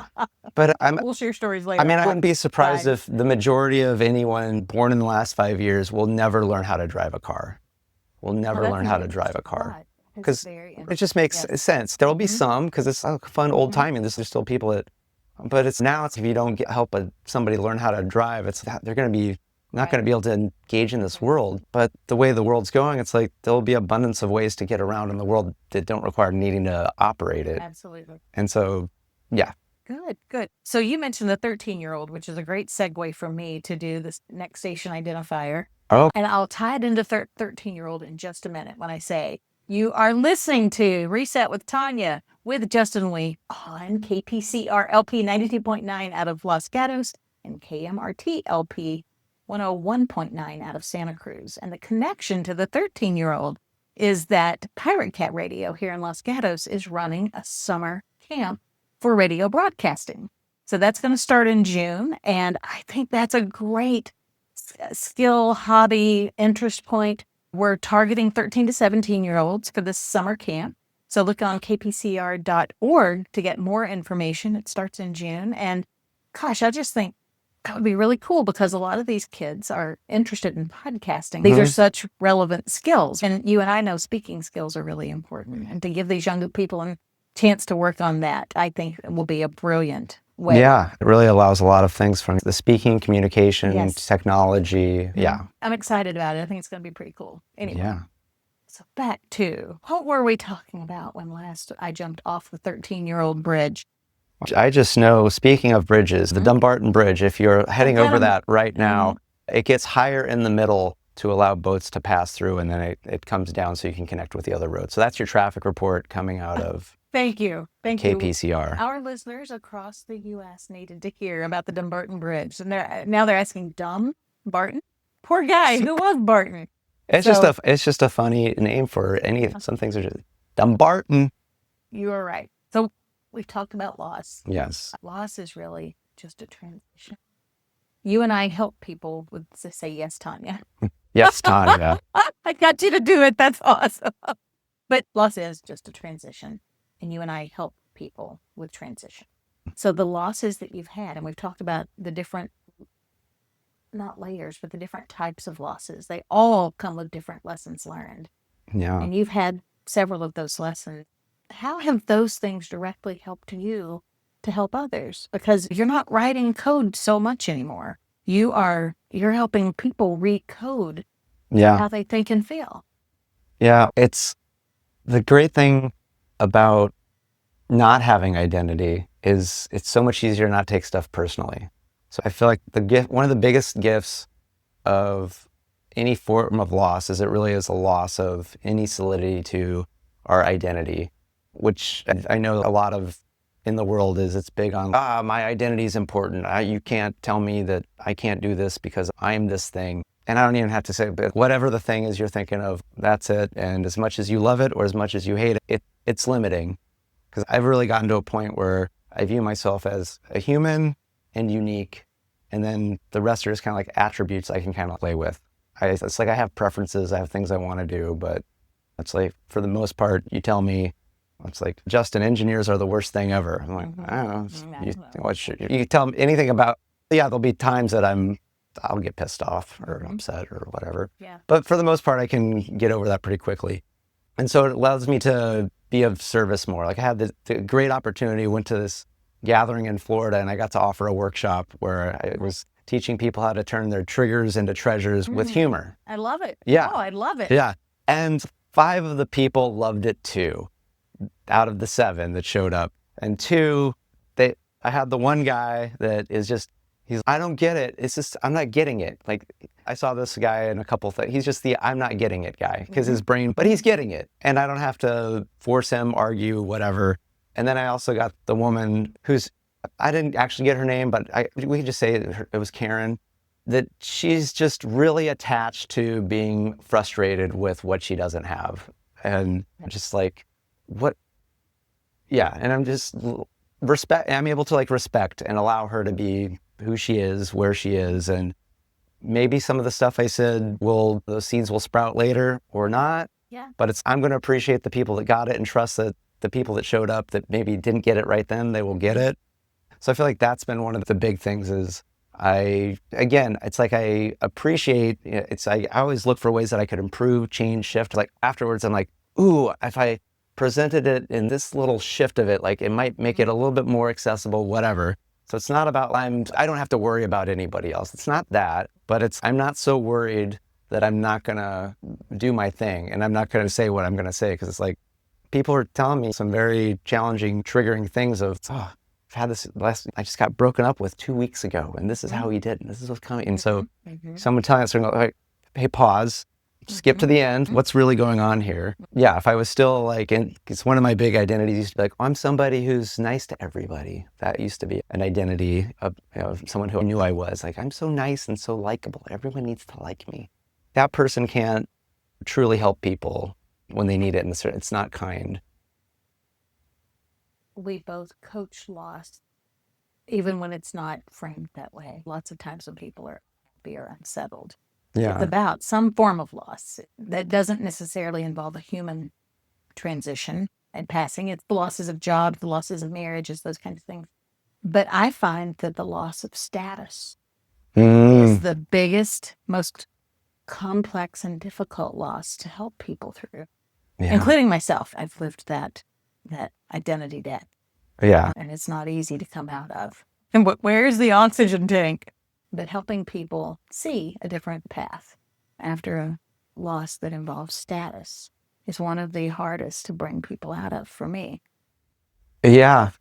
[SPEAKER 3] but
[SPEAKER 2] we'll share stories later.
[SPEAKER 3] I mean, I wouldn't be surprised if the majority of anyone born in the last 5 years will never learn how to drive a car. Will never learn how to drive a car. Because it just makes sense. There'll be some, because it's fun old timing. There's still people that But it's now, it's if you don't help somebody learn how to drive, it's that they're going to be not going to be able to engage in this world. But the way the world's going, it's like there'll be abundance of ways to get around in the world that don't require needing to operate it.
[SPEAKER 2] Absolutely.
[SPEAKER 3] And so, yeah.
[SPEAKER 2] Good, good. So you mentioned the 13-year-old, which is a great segue for me to do this next station identifier.
[SPEAKER 3] Oh,
[SPEAKER 2] And I'll tie it into 13-year-old in just a minute when I say, you are listening to Reset with Tanya with Justin Wenck on KPCR LP 92.9 out of Los Gatos and KMRT LP 101.9 out of Santa Cruz. And the connection to the 13-year-old is that Pirate Cat Radio here in Los Gatos is running a summer camp for radio broadcasting. So that's going to start in June. And I think that's a great skill, hobby, interest point. We're targeting 13 to 17-year-olds for this summer camp. So look on kpcr.org to get more information. It starts in June. And gosh, I just think that would be really cool because a lot of these kids are interested in podcasting. These are such relevant skills. And you and I know speaking skills are really important. And to give these younger people a chance to work on that, I think will be a brilliant way.
[SPEAKER 3] yeah. It really allows a lot of things from the speaking, communication, technology. Yeah.
[SPEAKER 2] I'm excited about it. I think it's going to be pretty cool. Anyway.
[SPEAKER 3] Yeah.
[SPEAKER 2] So back to, what were we talking about when last I jumped off the 13-year-old bridge?
[SPEAKER 3] I just know, speaking of bridges, the Dumbarton Bridge, if you're heading over that right now, it gets higher in the middle to allow boats to pass through, and then it comes down so you can connect with the other road. So that's your traffic report coming out of
[SPEAKER 2] Thank you.
[SPEAKER 3] KPCR.
[SPEAKER 2] Our listeners across the U.S. needed to hear about the Dumbarton Bridge. And now they're asking, Barton? Poor guy, who was Barton?
[SPEAKER 3] It's just a funny name for some things are just Dumbarton.
[SPEAKER 2] You are right. So we've talked about loss.
[SPEAKER 3] Yes.
[SPEAKER 2] Loss is really just a transition. You and I help people with to say yes, Tanya.
[SPEAKER 3] Yes, Tanya.
[SPEAKER 2] I got you to do it. That's awesome. But loss is just a transition. And you and I help people with transition. So the losses that you've had, and we've talked about the different, not layers, but the different types of losses. They all come with different lessons learned.
[SPEAKER 3] Yeah.
[SPEAKER 2] And you've had several of those lessons. How have those things directly helped you to help others? Because you're not writing code so much anymore. You're helping people recode how they think and feel.
[SPEAKER 3] Yeah. It's the great thing about not having identity is it's so much easier to not take stuff personally. So I feel like one of the biggest gifts of any form of loss is it really is a loss of any solidity to our identity, which I know a lot of in the world it's big on, my identity is important. You can't tell me that I can't do this because I'm this thing. And I don't even have to say, but whatever the thing is you're thinking of, that's it. And as much as you love it or as much as you hate it, it's limiting. Because I've really gotten to a point where I view myself as a human and unique. And then the rest are just kind of like attributes I can kind of play with. It's like I have preferences, I have things I want to do, but it's like, for the most part, you tell me, it's like, Justin, engineers are the worst thing ever. I'm like, I don't know. You tell me anything about, there'll be times that I'll get pissed off or upset or whatever.
[SPEAKER 2] Yeah.
[SPEAKER 3] But for the most part, I can get over that pretty quickly. And so it allows me to be of service more. Like I had the great opportunity, went to this gathering in Florida, and I got to offer a workshop where I was teaching people how to turn their triggers into treasures with humor.
[SPEAKER 2] I love it.
[SPEAKER 3] Yeah.
[SPEAKER 2] Oh, I love it.
[SPEAKER 3] Yeah. And 5 of the people loved it too, out of the 7 that showed up. And 2, I had the one guy that is just, I don't get it. It's just, I'm not getting it. Like I saw this guy in a couple things. He's just the I'm not getting it guy because his brain, but he's getting it. And I don't have to force him, argue, whatever. And then I also got the woman I didn't actually get her name, but we could just say it was Karen, that she's just really attached to being frustrated with what she doesn't have. And just like, what? Yeah. And I'm just I'm able to like respect and allow her to be who she is, where she is. And maybe some of the stuff I said those seeds will sprout later or not.
[SPEAKER 2] Yeah.
[SPEAKER 3] But I'm going to appreciate the people that got it and trust that the people that showed up that maybe didn't get it right then, they will get it. So I feel like that's been one of the big things is it's like I appreciate, I always look for ways that I could improve, change, shift. Like afterwards, I'm like, ooh, if I presented it in this little shift of it, like it might make it a little bit more accessible, whatever. So it's not about I don't have to worry about anybody else. It's not that, but I'm not so worried that I'm not going to do my thing and I'm not going to say what I'm going to say, because it's like people are telling me some very challenging, triggering things of, oh, I've had this I just got broken up with 2 weeks ago and this is how he did and this is what's coming. And so someone telling us, like, hey, pause. Skip to the end. What's really going on here? Yeah, if I was still like, it's one of my big identities used to be like, oh, I'm somebody who's nice to everybody. That used to be an identity of, someone who knew I was. Like, I'm so nice and so likable. Everyone needs to like me. That person can't truly help people when they need it, and it's not kind.
[SPEAKER 2] We both coach loss, even when it's not framed that way. Lots of times when people are happy or unsettled,
[SPEAKER 3] Yeah.
[SPEAKER 2] it's about some form of loss that doesn't necessarily involve a human transition and passing. It's the losses of jobs, the losses of marriages, those kinds of things. But I find that the loss of status is the biggest, most complex and difficult loss to help people through, including myself. I've lived that identity death.
[SPEAKER 3] Yeah.
[SPEAKER 2] And it's not easy to come out of. And where's the oxygen tank? But helping people see a different path after a loss that involves status is one of the hardest to bring people out of for me.
[SPEAKER 3] Yeah.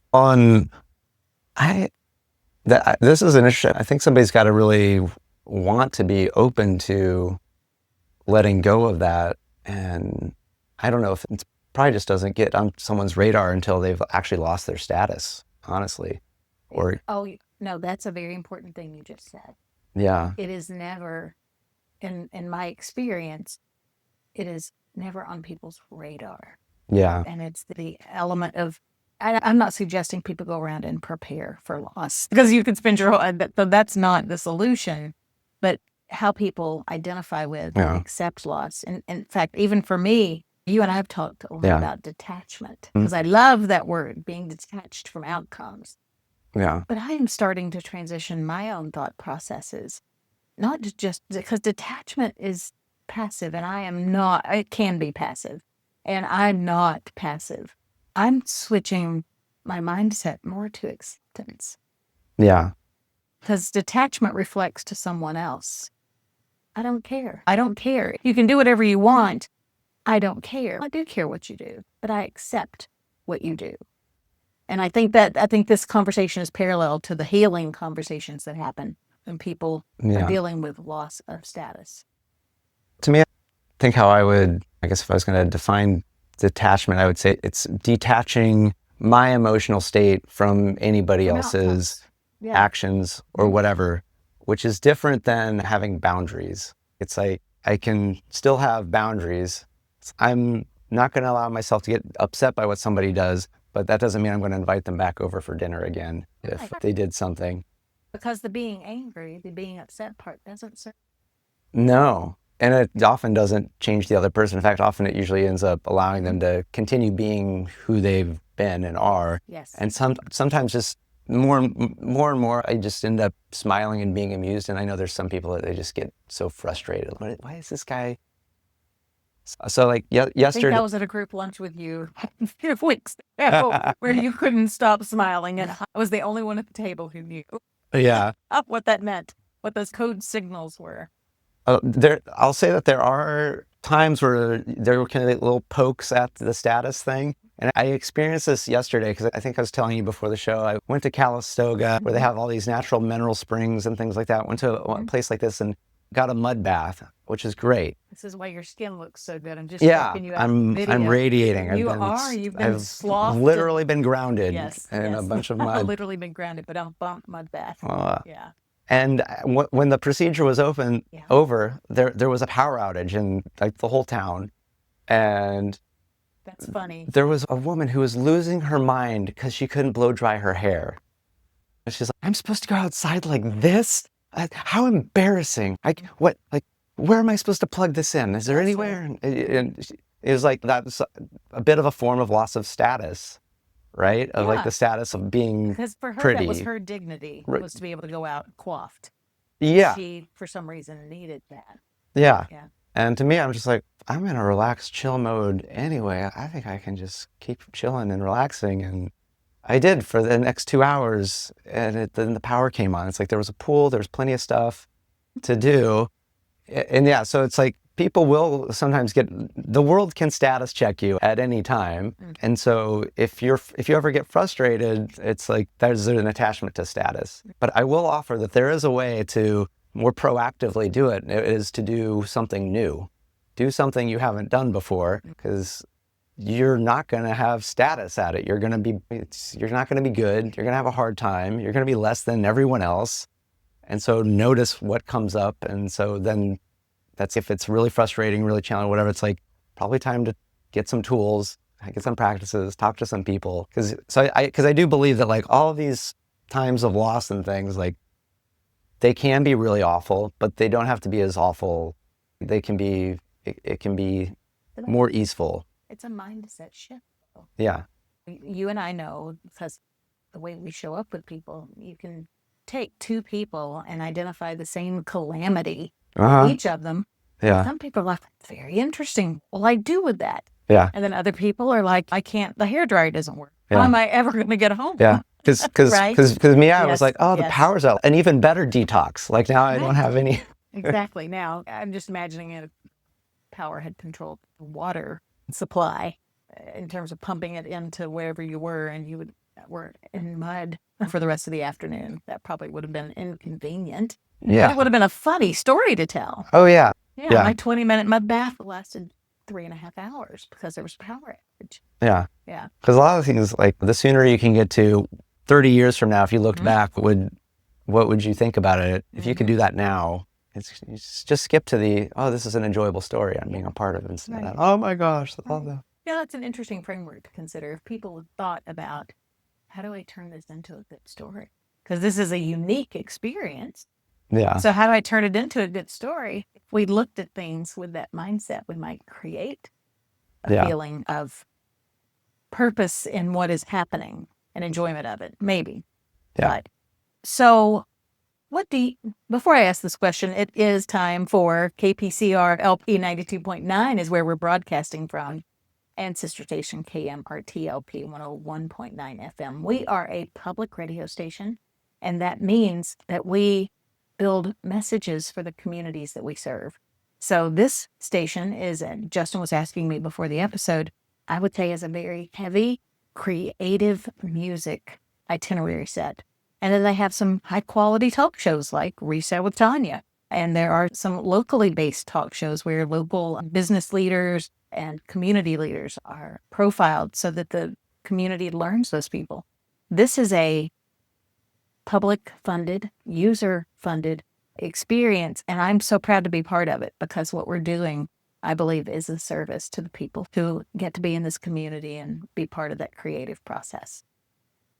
[SPEAKER 3] This is an issue. I think somebody's got to really want to be open to letting go of that. And I don't know if it probably just doesn't get on someone's radar until they've actually lost their status, honestly.
[SPEAKER 2] Oh, no, that's a very important thing you just said.
[SPEAKER 3] Yeah.
[SPEAKER 2] It is never, in my experience, it is never on people's radar.
[SPEAKER 3] Yeah.
[SPEAKER 2] And it's the element of, I'm not suggesting people go around and prepare for loss, because you could spend your whole, that's not the solution, but how people identify with and accept loss. And in fact, even for me, you and I have talked a lot about detachment, because I love that word, being detached from outcomes.
[SPEAKER 3] Yeah.
[SPEAKER 2] But I am starting to transition my own thought processes, not just because detachment is passive and I am not, it can be passive, and I'm not passive. I'm switching my mindset more to acceptance.
[SPEAKER 3] Yeah.
[SPEAKER 2] Because detachment reflects to someone else. I don't care. I don't care. You can do whatever you want. I don't care. I do care what you do, but I accept what you do. And I think this conversation is parallel to the healing conversations that happen when people are dealing with loss of status.
[SPEAKER 3] To me, I think I guess if I was going to define detachment, I would say it's detaching my emotional state from anybody else's actions or whatever, which is different than having boundaries. It's like, I can still have boundaries. I'm not going to allow myself to get upset by what somebody does, but that doesn't mean I'm going to invite them back over for dinner again if they did something.
[SPEAKER 2] Because the being angry, the being upset part doesn't serve.
[SPEAKER 3] No. And it often doesn't change the other person. In fact, often it usually ends up allowing them to continue being who they've been and are.
[SPEAKER 2] Yes.
[SPEAKER 3] And sometimes just more and more, I just end up smiling and being amused. And I know there's some people that they just get so frustrated. Why is this guy? So like yesterday,
[SPEAKER 2] I think I was at a group lunch with you a few weeks ago where you couldn't stop smiling, and I was the only one at the table who knew what that meant, what those code signals were.
[SPEAKER 3] I'll say that there are times where there were kind of little pokes at the status thing. And I experienced this yesterday because I think I was telling you before the show, I went to Calistoga where they have all these natural mineral springs and things like that. Went to a place like this and got a mud bath, which is great.
[SPEAKER 2] This is why your skin looks so good. I'm just
[SPEAKER 3] checking
[SPEAKER 2] you out.
[SPEAKER 3] I'm radiating.
[SPEAKER 2] You've been slothed.
[SPEAKER 3] I've literally been grounded in a bunch of mud.
[SPEAKER 2] I've literally been grounded, but I'll bump mud bath.
[SPEAKER 3] And when the procedure was over, there was a power outage in like the whole town. And
[SPEAKER 2] that's funny.
[SPEAKER 3] There was a woman who was losing her mind because she couldn't blow dry her hair. And she's like, I'm supposed to go outside like this? How embarrassing. Where am I supposed to plug this in? Is there anywhere? And it was like, that's a bit of a form of loss of status, right? Of like the status of being
[SPEAKER 2] because for her,
[SPEAKER 3] pretty.
[SPEAKER 2] That was her dignity, was to be able to go out coiffed.
[SPEAKER 3] Yeah.
[SPEAKER 2] She, for some reason, needed that.
[SPEAKER 3] Yeah. And to me, I'm just like, I'm in a relaxed, chill mode anyway. I think I can just keep chilling and relaxing. And I did for the next 2 hours, and then the power came on. It's like there was a pool, there was plenty of stuff to do. And yeah, so it's like people will sometimes the world can status check you at any time. And so if you ever get frustrated, it's like there's an attachment to status. But I will offer that there is a way to more proactively do it. It is to do something new. Do something you haven't done before, because you're not going to have status at it. You're not going to be good. You're going to have a hard time. You're going to be less than everyone else. And so notice what comes up. And so then that's, if it's really frustrating, really challenging, whatever, it's like probably time to get some tools, get some practices, talk to some people. Because I do believe that like all of these times of loss and things, like they can be really awful, but they don't have to be as awful. They can be, it can be more easeful.
[SPEAKER 2] It's a mindset shift.
[SPEAKER 3] Yeah.
[SPEAKER 2] You and I know, because the way we show up with people, you can take two people and identify the same calamity, each of them.
[SPEAKER 3] Yeah.
[SPEAKER 2] Some people are like, very interesting. Well, I do with that.
[SPEAKER 3] Yeah.
[SPEAKER 2] And then other people are like, I can't, the hairdryer doesn't work.
[SPEAKER 3] Yeah.
[SPEAKER 2] How am I ever going to get home?
[SPEAKER 3] Yeah. Because
[SPEAKER 2] Right?
[SPEAKER 3] me, I
[SPEAKER 2] Yes,
[SPEAKER 3] was like, oh, the
[SPEAKER 2] yes.
[SPEAKER 3] power's out. An even better detox. Like now I don't have any.
[SPEAKER 2] Exactly. Now, I'm just imagining if power had controlled the water supply in terms of pumping it into wherever you were, and you were in mud for the rest of the afternoon. That probably would have been inconvenient.
[SPEAKER 3] Yeah.
[SPEAKER 2] But it would have been a funny story to tell.
[SPEAKER 3] Oh, yeah.
[SPEAKER 2] Yeah. My 20-minute mud bath lasted 3.5 hours because there was a power outage.
[SPEAKER 3] Yeah.
[SPEAKER 2] Yeah.
[SPEAKER 3] Because a lot of things, like the sooner you can get to 30 years from now, if you looked back, what would you think about it? If you could do that now, you just skip to this is an enjoyable story I'm being a part of, instead of, oh my gosh.
[SPEAKER 2] Yeah, that's an interesting framework to consider. If people have thought about, how do I turn this into a good story? Because this is a unique experience.
[SPEAKER 3] Yeah.
[SPEAKER 2] So how do I turn it into a good story? If we looked at things with that mindset, we might create a feeling of purpose in what is happening and enjoyment of it, maybe.
[SPEAKER 3] Yeah.
[SPEAKER 2] But, so before I ask this question, it is time for KPCR LP 92.9 is where we're broadcasting from, and sister station KMRT LP 101.9 FM. We are a public radio station, and that means that we build messages for the communities that we serve. So this station is, Justin was asking me before the episode, I would say is a very heavy, creative music itinerary set. And then they have some high quality talk shows like Reset with Tanya. And there are some locally based talk shows where local business leaders and community leaders are profiled so that the community learns those people. This is a public funded, user funded experience. And I'm so proud to be part of it, because what we're doing, I believe, is a service to the people who get to be in this community and be part of that creative process.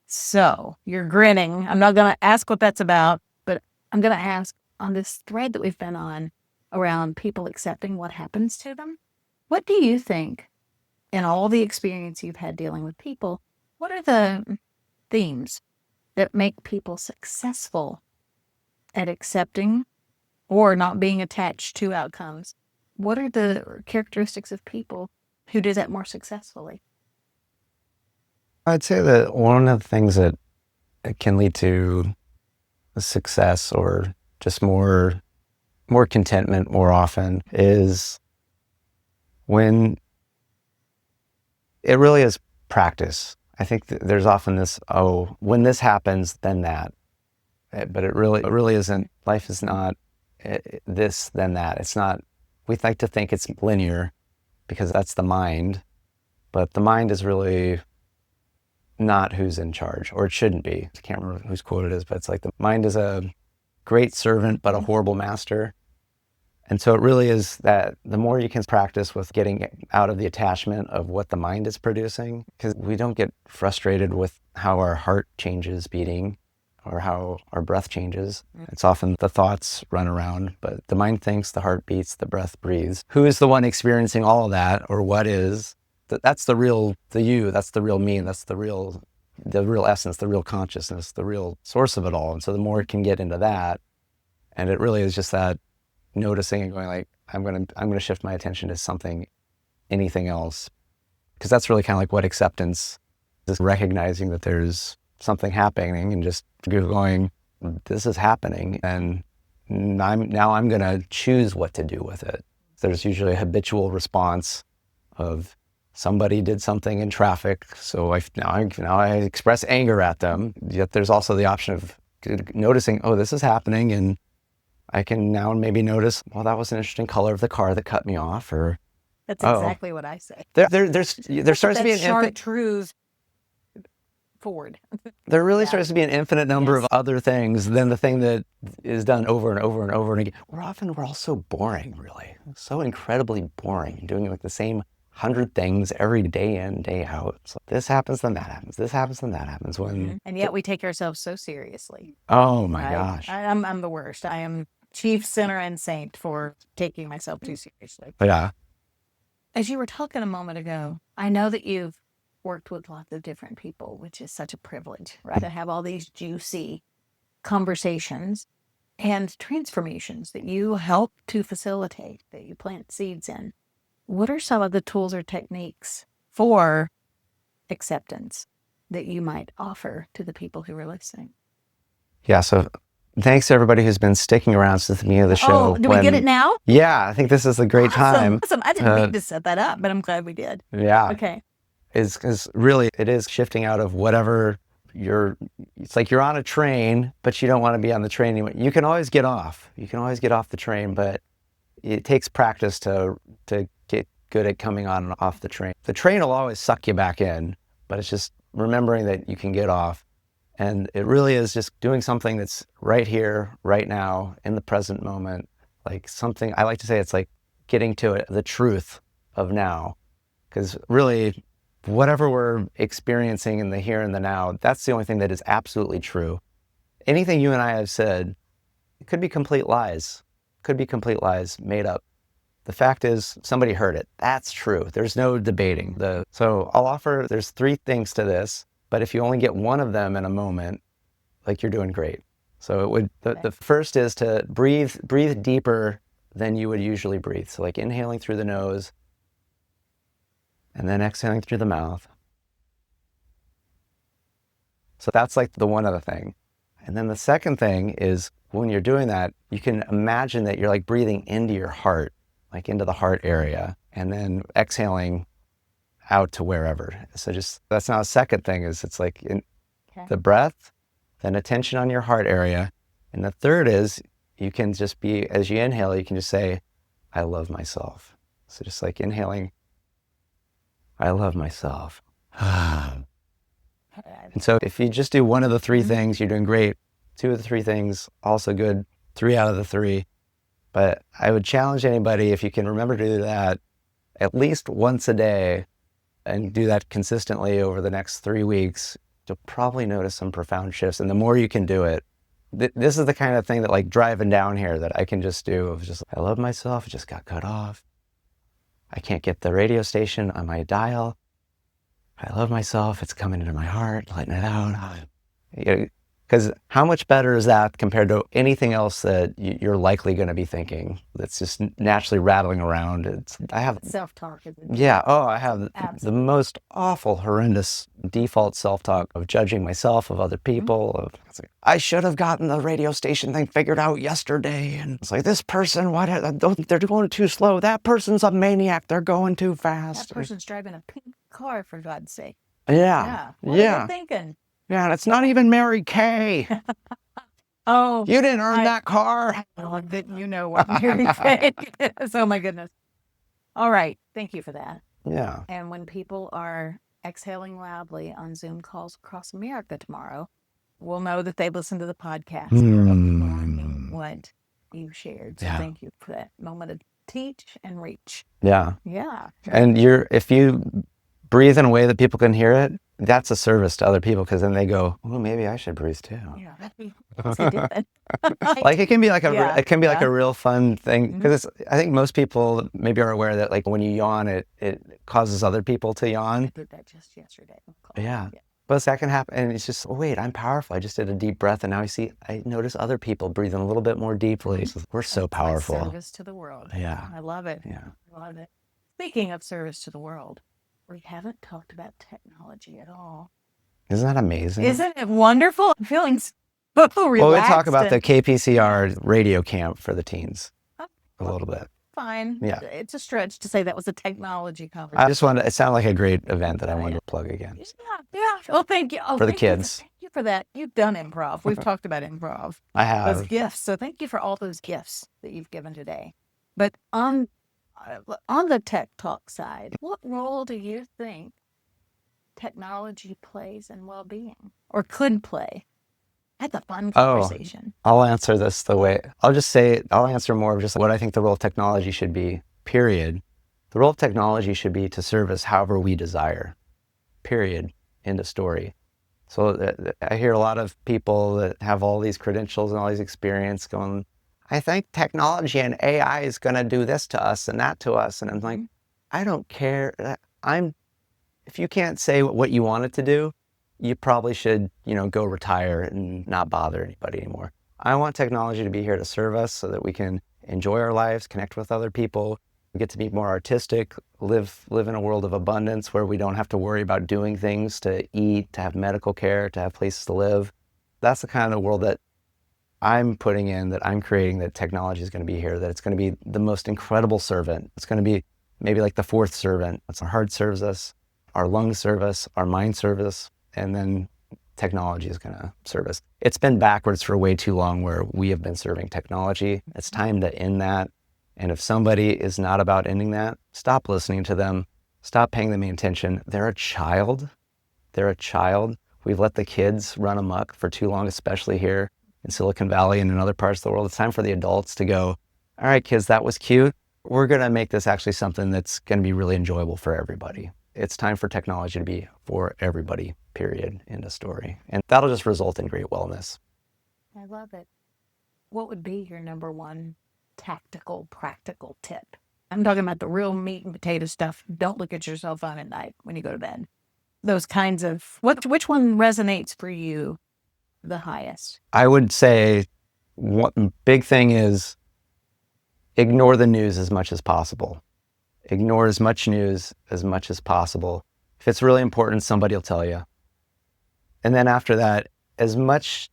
[SPEAKER 2] So you're grinning. I'm not going to ask what that's about, but I'm going to ask, on this thread that we've been on around people accepting what happens to them, what do you think, in all the experience you've had dealing with people, what are the themes that make people successful at accepting or not being attached to outcomes? What are the characteristics of people who do that more successfully?
[SPEAKER 3] I'd say that one of the things that can lead to success, or just more contentment more often, is when it really is practice. I think there's often this, when this happens, then that. But it really isn't. Life is not this, then that. It's not. We like to think it's linear because that's the mind, but the mind is really not who's in charge, or it shouldn't be. I can't remember whose quote it is, but it's like the mind is a great servant, but a horrible master. And so it really is that the more you can practice with getting out of the attachment of what the mind is producing, because we don't get frustrated with how our heart changes beating or how our breath changes. It's often the thoughts run around, but the mind thinks, the heart beats, the breath breathes. Who is the one experiencing all of that, or what is? That's the you, that's the real me, that's the real essence, the real consciousness, the real source of it all. And so the more it can get into that, and it really is just that noticing and going like, I'm gonna shift my attention to anything else. Because that's really kind of like what acceptance Just recognizing that there's something happening and just going, this is happening, and I'm going to choose what to do with it. There's usually a habitual response of somebody did something in traffic, so now I express anger at them. Yet there's also the option of noticing, oh, this is happening, and I can now maybe notice, well, that was an interesting color of the car that cut me off, or
[SPEAKER 2] That's exactly what I say.
[SPEAKER 3] there starts to be an
[SPEAKER 2] chartreuse forward.
[SPEAKER 3] There really starts to be an infinite number
[SPEAKER 2] Yes.
[SPEAKER 3] of other things than the thing that is done over and over and over and again. We're all so boring, really. So incredibly boring, doing like the same 100 things every day in, day out. So this happens, then that happens. This happens, then that happens.
[SPEAKER 2] And yet we take ourselves so seriously.
[SPEAKER 3] Oh my
[SPEAKER 2] right?
[SPEAKER 3] gosh.
[SPEAKER 2] I'm the worst. I am chief sinner and saint for taking myself too seriously.
[SPEAKER 3] Yeah.
[SPEAKER 2] As you were talking a moment ago, I know that you've worked with lots of different people, which is such a privilege, right? To have all these juicy conversations and transformations that you help to facilitate, that you plant seeds in. What are some of the tools or techniques for acceptance that you might offer to the people who are listening?
[SPEAKER 3] Yeah. So thanks to everybody who's been sticking around since the beginning of the show.
[SPEAKER 2] Oh, do we get it now?
[SPEAKER 3] Yeah. I think this is a great time.
[SPEAKER 2] Awesome. I didn't mean to set that up, but I'm glad we did.
[SPEAKER 3] Yeah.
[SPEAKER 2] Okay.
[SPEAKER 3] Is really, it is shifting out of whatever it's like you're on a train, but you don't want to be on the train anymore. You can always get off. You can always get off the train, but it takes practice to get good at coming on and off the train. The train will always suck you back in, but it's just remembering that you can get off. And it really is just doing something that's right here, right now, in the present moment. Like something, I like to say it's like getting to it, the truth of now. Because really, whatever we're experiencing in the here and the now, that's the only thing that is absolutely true. Anything you and I have said, it could be complete lies. Could be complete lies, made up. The fact is, somebody heard it. That's true. There's no debating. So I'll offer, there's 3 things to this, but if you only get one of them in a moment, like you're doing great. So it would, the first is to breathe deeper than you would usually breathe. So like inhaling through the nose, and then exhaling through the mouth. So that's like the one other thing. And then the second thing is when you're doing that, you can imagine that you're like breathing into your heart, like into the heart area, and then exhaling out to wherever. So that's now a second thing is it's like the breath, then attention on your heart area. And the third is you can just be, as you inhale, you can just say, I love myself. So just like inhaling, I love myself. And so if you just do one of the 3 things, you're doing great. 2 of the 3 things, also good. 3 out of the 3. But I would challenge anybody, if you can remember to do that at least once a day and do that consistently over the next 3 weeks, you'll probably notice some profound shifts. And the more you can do it, this is the kind of thing that like driving down here that I can just do. Of just, I love myself. It just got cut off. I can't get the radio station on my dial. I love myself. It's coming into my heart, letting it out. Because how much better is that compared to anything else that you're likely going to be thinking that's just naturally rattling around? I have
[SPEAKER 2] self-talk.
[SPEAKER 3] I have the most awful, horrendous default self-talk of judging myself, of other people. Of I should have gotten the radio station thing figured out yesterday. And it's like, this person, they're going too slow. That person's a maniac. They're going too fast.
[SPEAKER 2] That person's driving a pink car, for God's sake.
[SPEAKER 3] Yeah.
[SPEAKER 2] What are you thinking?
[SPEAKER 3] Yeah, and it's not even Mary Kay.
[SPEAKER 2] Oh,
[SPEAKER 3] you didn't earn that car.
[SPEAKER 2] You know what Mary Kay is. Oh my goodness. All right. Thank you for that.
[SPEAKER 3] Yeah.
[SPEAKER 2] And when people are exhaling loudly on Zoom calls across America tomorrow, we'll know that they listened to the podcast. What you shared. So thank you for that moment of teach and reach.
[SPEAKER 3] Yeah.
[SPEAKER 2] Yeah.
[SPEAKER 3] And if you breathe in a way that people can hear it, that's a service to other people, because then they go, oh, maybe I should breathe too.
[SPEAKER 2] Yeah.
[SPEAKER 3] Like it can be like a real fun thing, because I think most people maybe are aware that like when you yawn, it causes other people to yawn.
[SPEAKER 2] I did that just yesterday.
[SPEAKER 3] Yeah. But that can happen, and it's just, oh wait, I'm powerful. I just did a deep breath, and now I notice other people breathing a little bit more deeply. We're so powerful.
[SPEAKER 2] Service to the world.
[SPEAKER 3] Yeah.
[SPEAKER 2] I love it.
[SPEAKER 3] Yeah.
[SPEAKER 2] I love it. Speaking of service to the world, we haven't talked about technology at all.
[SPEAKER 3] Isn't that amazing?
[SPEAKER 2] Isn't it wonderful? I'm feeling so relaxed.
[SPEAKER 3] Well, we talk about the
[SPEAKER 2] and-
[SPEAKER 3] KPCR radio camp for the teens
[SPEAKER 2] Oh,
[SPEAKER 3] a little bit.
[SPEAKER 2] fine.
[SPEAKER 3] Yeah.
[SPEAKER 2] It's a stretch to say that was a technology conversation.
[SPEAKER 3] I just wanted, it sounded like a great event that I wanted to plug again.
[SPEAKER 2] Yeah. Well, thank you. Oh,
[SPEAKER 3] For the
[SPEAKER 2] thank you
[SPEAKER 3] kids.
[SPEAKER 2] thank you for that. You've done improv. We've talked about improv.
[SPEAKER 3] I
[SPEAKER 2] Those
[SPEAKER 3] have.
[SPEAKER 2] gifts. So thank you for all those gifts that you've given today. But on the tech talk side, what role do you think technology plays in well-being or could play? That's a fun conversation.
[SPEAKER 3] I'll answer this the way, I'll answer more of just what I think the role of technology should be, period. The role of technology should be to serve us however we desire, period, end of story. So I hear a lot of people that have all these credentials and all these experience going, I think technology and AI is going to do this to us and that to us. And I'm like, I don't care. If you can't say what you want it to do, you probably should, go retire and not bother anybody anymore. I want technology to be here to serve us so that we can enjoy our lives, connect with other people, get to be more artistic, live in a world of abundance where we don't have to worry about doing things to eat, to have medical care, to have places to live. That's the kind of world that I'm putting in, that I'm creating, that technology is going to be here, that it's going to be the most incredible servant. It's going to be maybe like the fourth servant. It's our heart serves us, our lungs serve us, our mind serves us, and then technology is going to serve us. It's been backwards for way too long where we have been serving technology. It's time to end that. And if somebody is not about ending that, stop listening to them. Stop paying them any attention. They're a child. They're a child. We've let the kids run amok for too long, especially here in Silicon Valley and in other parts of the world. It's time for the adults to go, all right, kids, that was cute. We're going to make this actually something that's going to be really enjoyable for everybody. It's time for technology to be for everybody, period, end of story. And that'll just result in great wellness.
[SPEAKER 2] I love it. What would be your number one tactical, practical tip? I'm talking about the real meat and potato stuff. Don't look at your cell phone at night when you go to bed. Those kinds of, which one resonates for you the highest?
[SPEAKER 3] I would say one big thing is ignore the news as much as possible. Ignore as much news as much as possible. If it's really important, somebody will tell you. And then after that, as much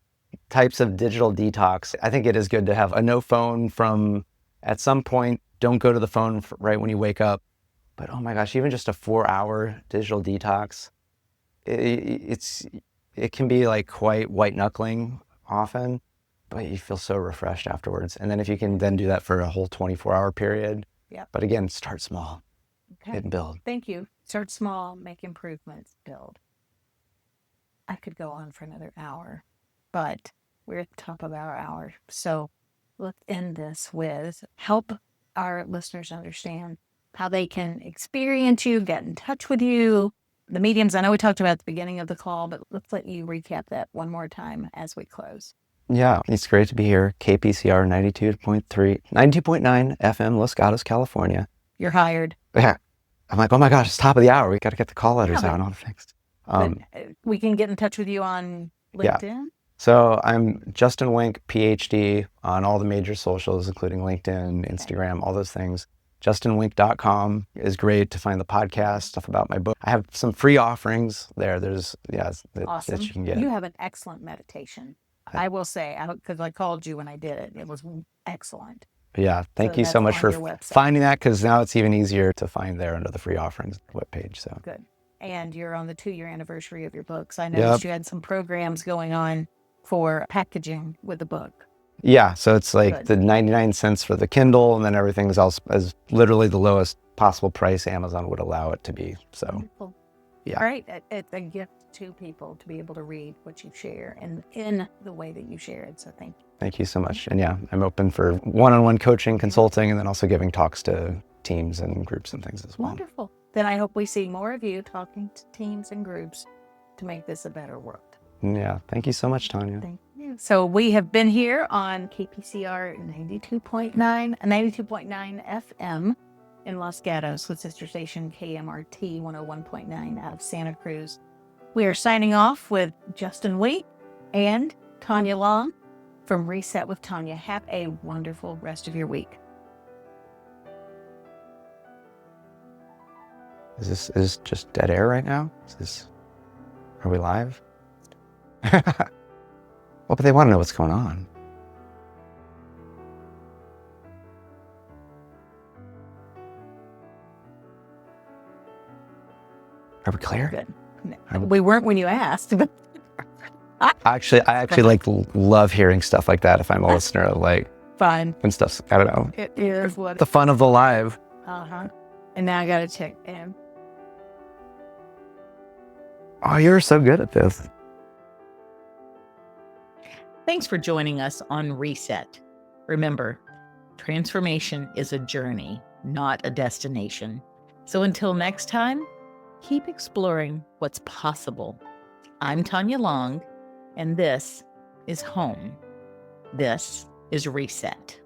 [SPEAKER 3] types of digital detox, I think it is good to have a no phone from, at some point, don't go to the phone right when you wake up. But oh my gosh, even just a 4-hour digital detox, it can be like quite white knuckling often, but you feel so refreshed afterwards. And then if you can then do that for a whole 24-hour period, but again, start small and build.
[SPEAKER 2] Thank you. Start small, make improvements, build. I could go on for another hour, but we're at the top of our hour. So let's end this with help our listeners understand how they can experience you, get in touch with you, the mediums. I know we talked about at the beginning of the call, but let's let you recap that one more time as we close.
[SPEAKER 3] Yeah, it's great to be here. KPCR 92.9 FM, Los Gatos, California.
[SPEAKER 2] You're hired.
[SPEAKER 3] Yeah. I'm like, oh my gosh, it's top of the hour. We got to get the call letters out and all the things.
[SPEAKER 2] We can get in touch with you on LinkedIn.
[SPEAKER 3] Yeah. So I'm Justin Wenck, PhD, on all the major socials, including LinkedIn, Instagram, all those things. JustinWenck.com is great to find the podcast, stuff about my book. I have some free offerings there. There's,
[SPEAKER 2] Awesome.
[SPEAKER 3] that you can get.
[SPEAKER 2] You have an excellent meditation. I will say, because I called you when I did it. It was excellent.
[SPEAKER 3] Yeah, thank you so much for finding that, because now it's even easier to find there under the free offerings webpage. So
[SPEAKER 2] good. And you're on the 2-year anniversary of your books. I noticed you had some programs going on for packaging with the book.
[SPEAKER 3] Yeah, so it's like the 99 cents for the Kindle, and then everything's else as literally the lowest possible price Amazon would allow it to be. So,
[SPEAKER 2] wonderful.
[SPEAKER 3] Yeah.
[SPEAKER 2] All right, it's a gift to people to be able to read what you share and in the way that you share it. So thank you.
[SPEAKER 3] Thank you so much. And yeah, I'm open for one-on-one coaching, consulting, and then also giving talks to teams and groups and things as well.
[SPEAKER 2] Wonderful. Then I hope we see more of you talking to teams and groups to make this a better world.
[SPEAKER 3] Yeah, thank you so much, Tanya.
[SPEAKER 2] Thank you. So we have been here on KPCR 92.9 FM in Los Gatos with sister station KMRT 101.9 out of Santa Cruz. We are signing off with Justin Wenck and Tanya Long from Reset with Tanya. Have a wonderful rest of your week.
[SPEAKER 3] Is this just dead air right now? Are we live? Well, but they want to know what's going on. Are we clear?
[SPEAKER 2] Good. No, we weren't when you asked, but
[SPEAKER 3] I actually like love hearing stuff like that if I'm a listener, like
[SPEAKER 2] fine.
[SPEAKER 3] when stuff's, I don't know,
[SPEAKER 2] It is what
[SPEAKER 3] the fun of the live.
[SPEAKER 2] And now I got to check in.
[SPEAKER 3] Oh, you're so good at this.
[SPEAKER 1] Thanks for joining us on Reset. Remember, transformation is a journey, not a destination. So until next time, keep exploring what's possible. I'm Tanya Long, and this is Home. This is Reset.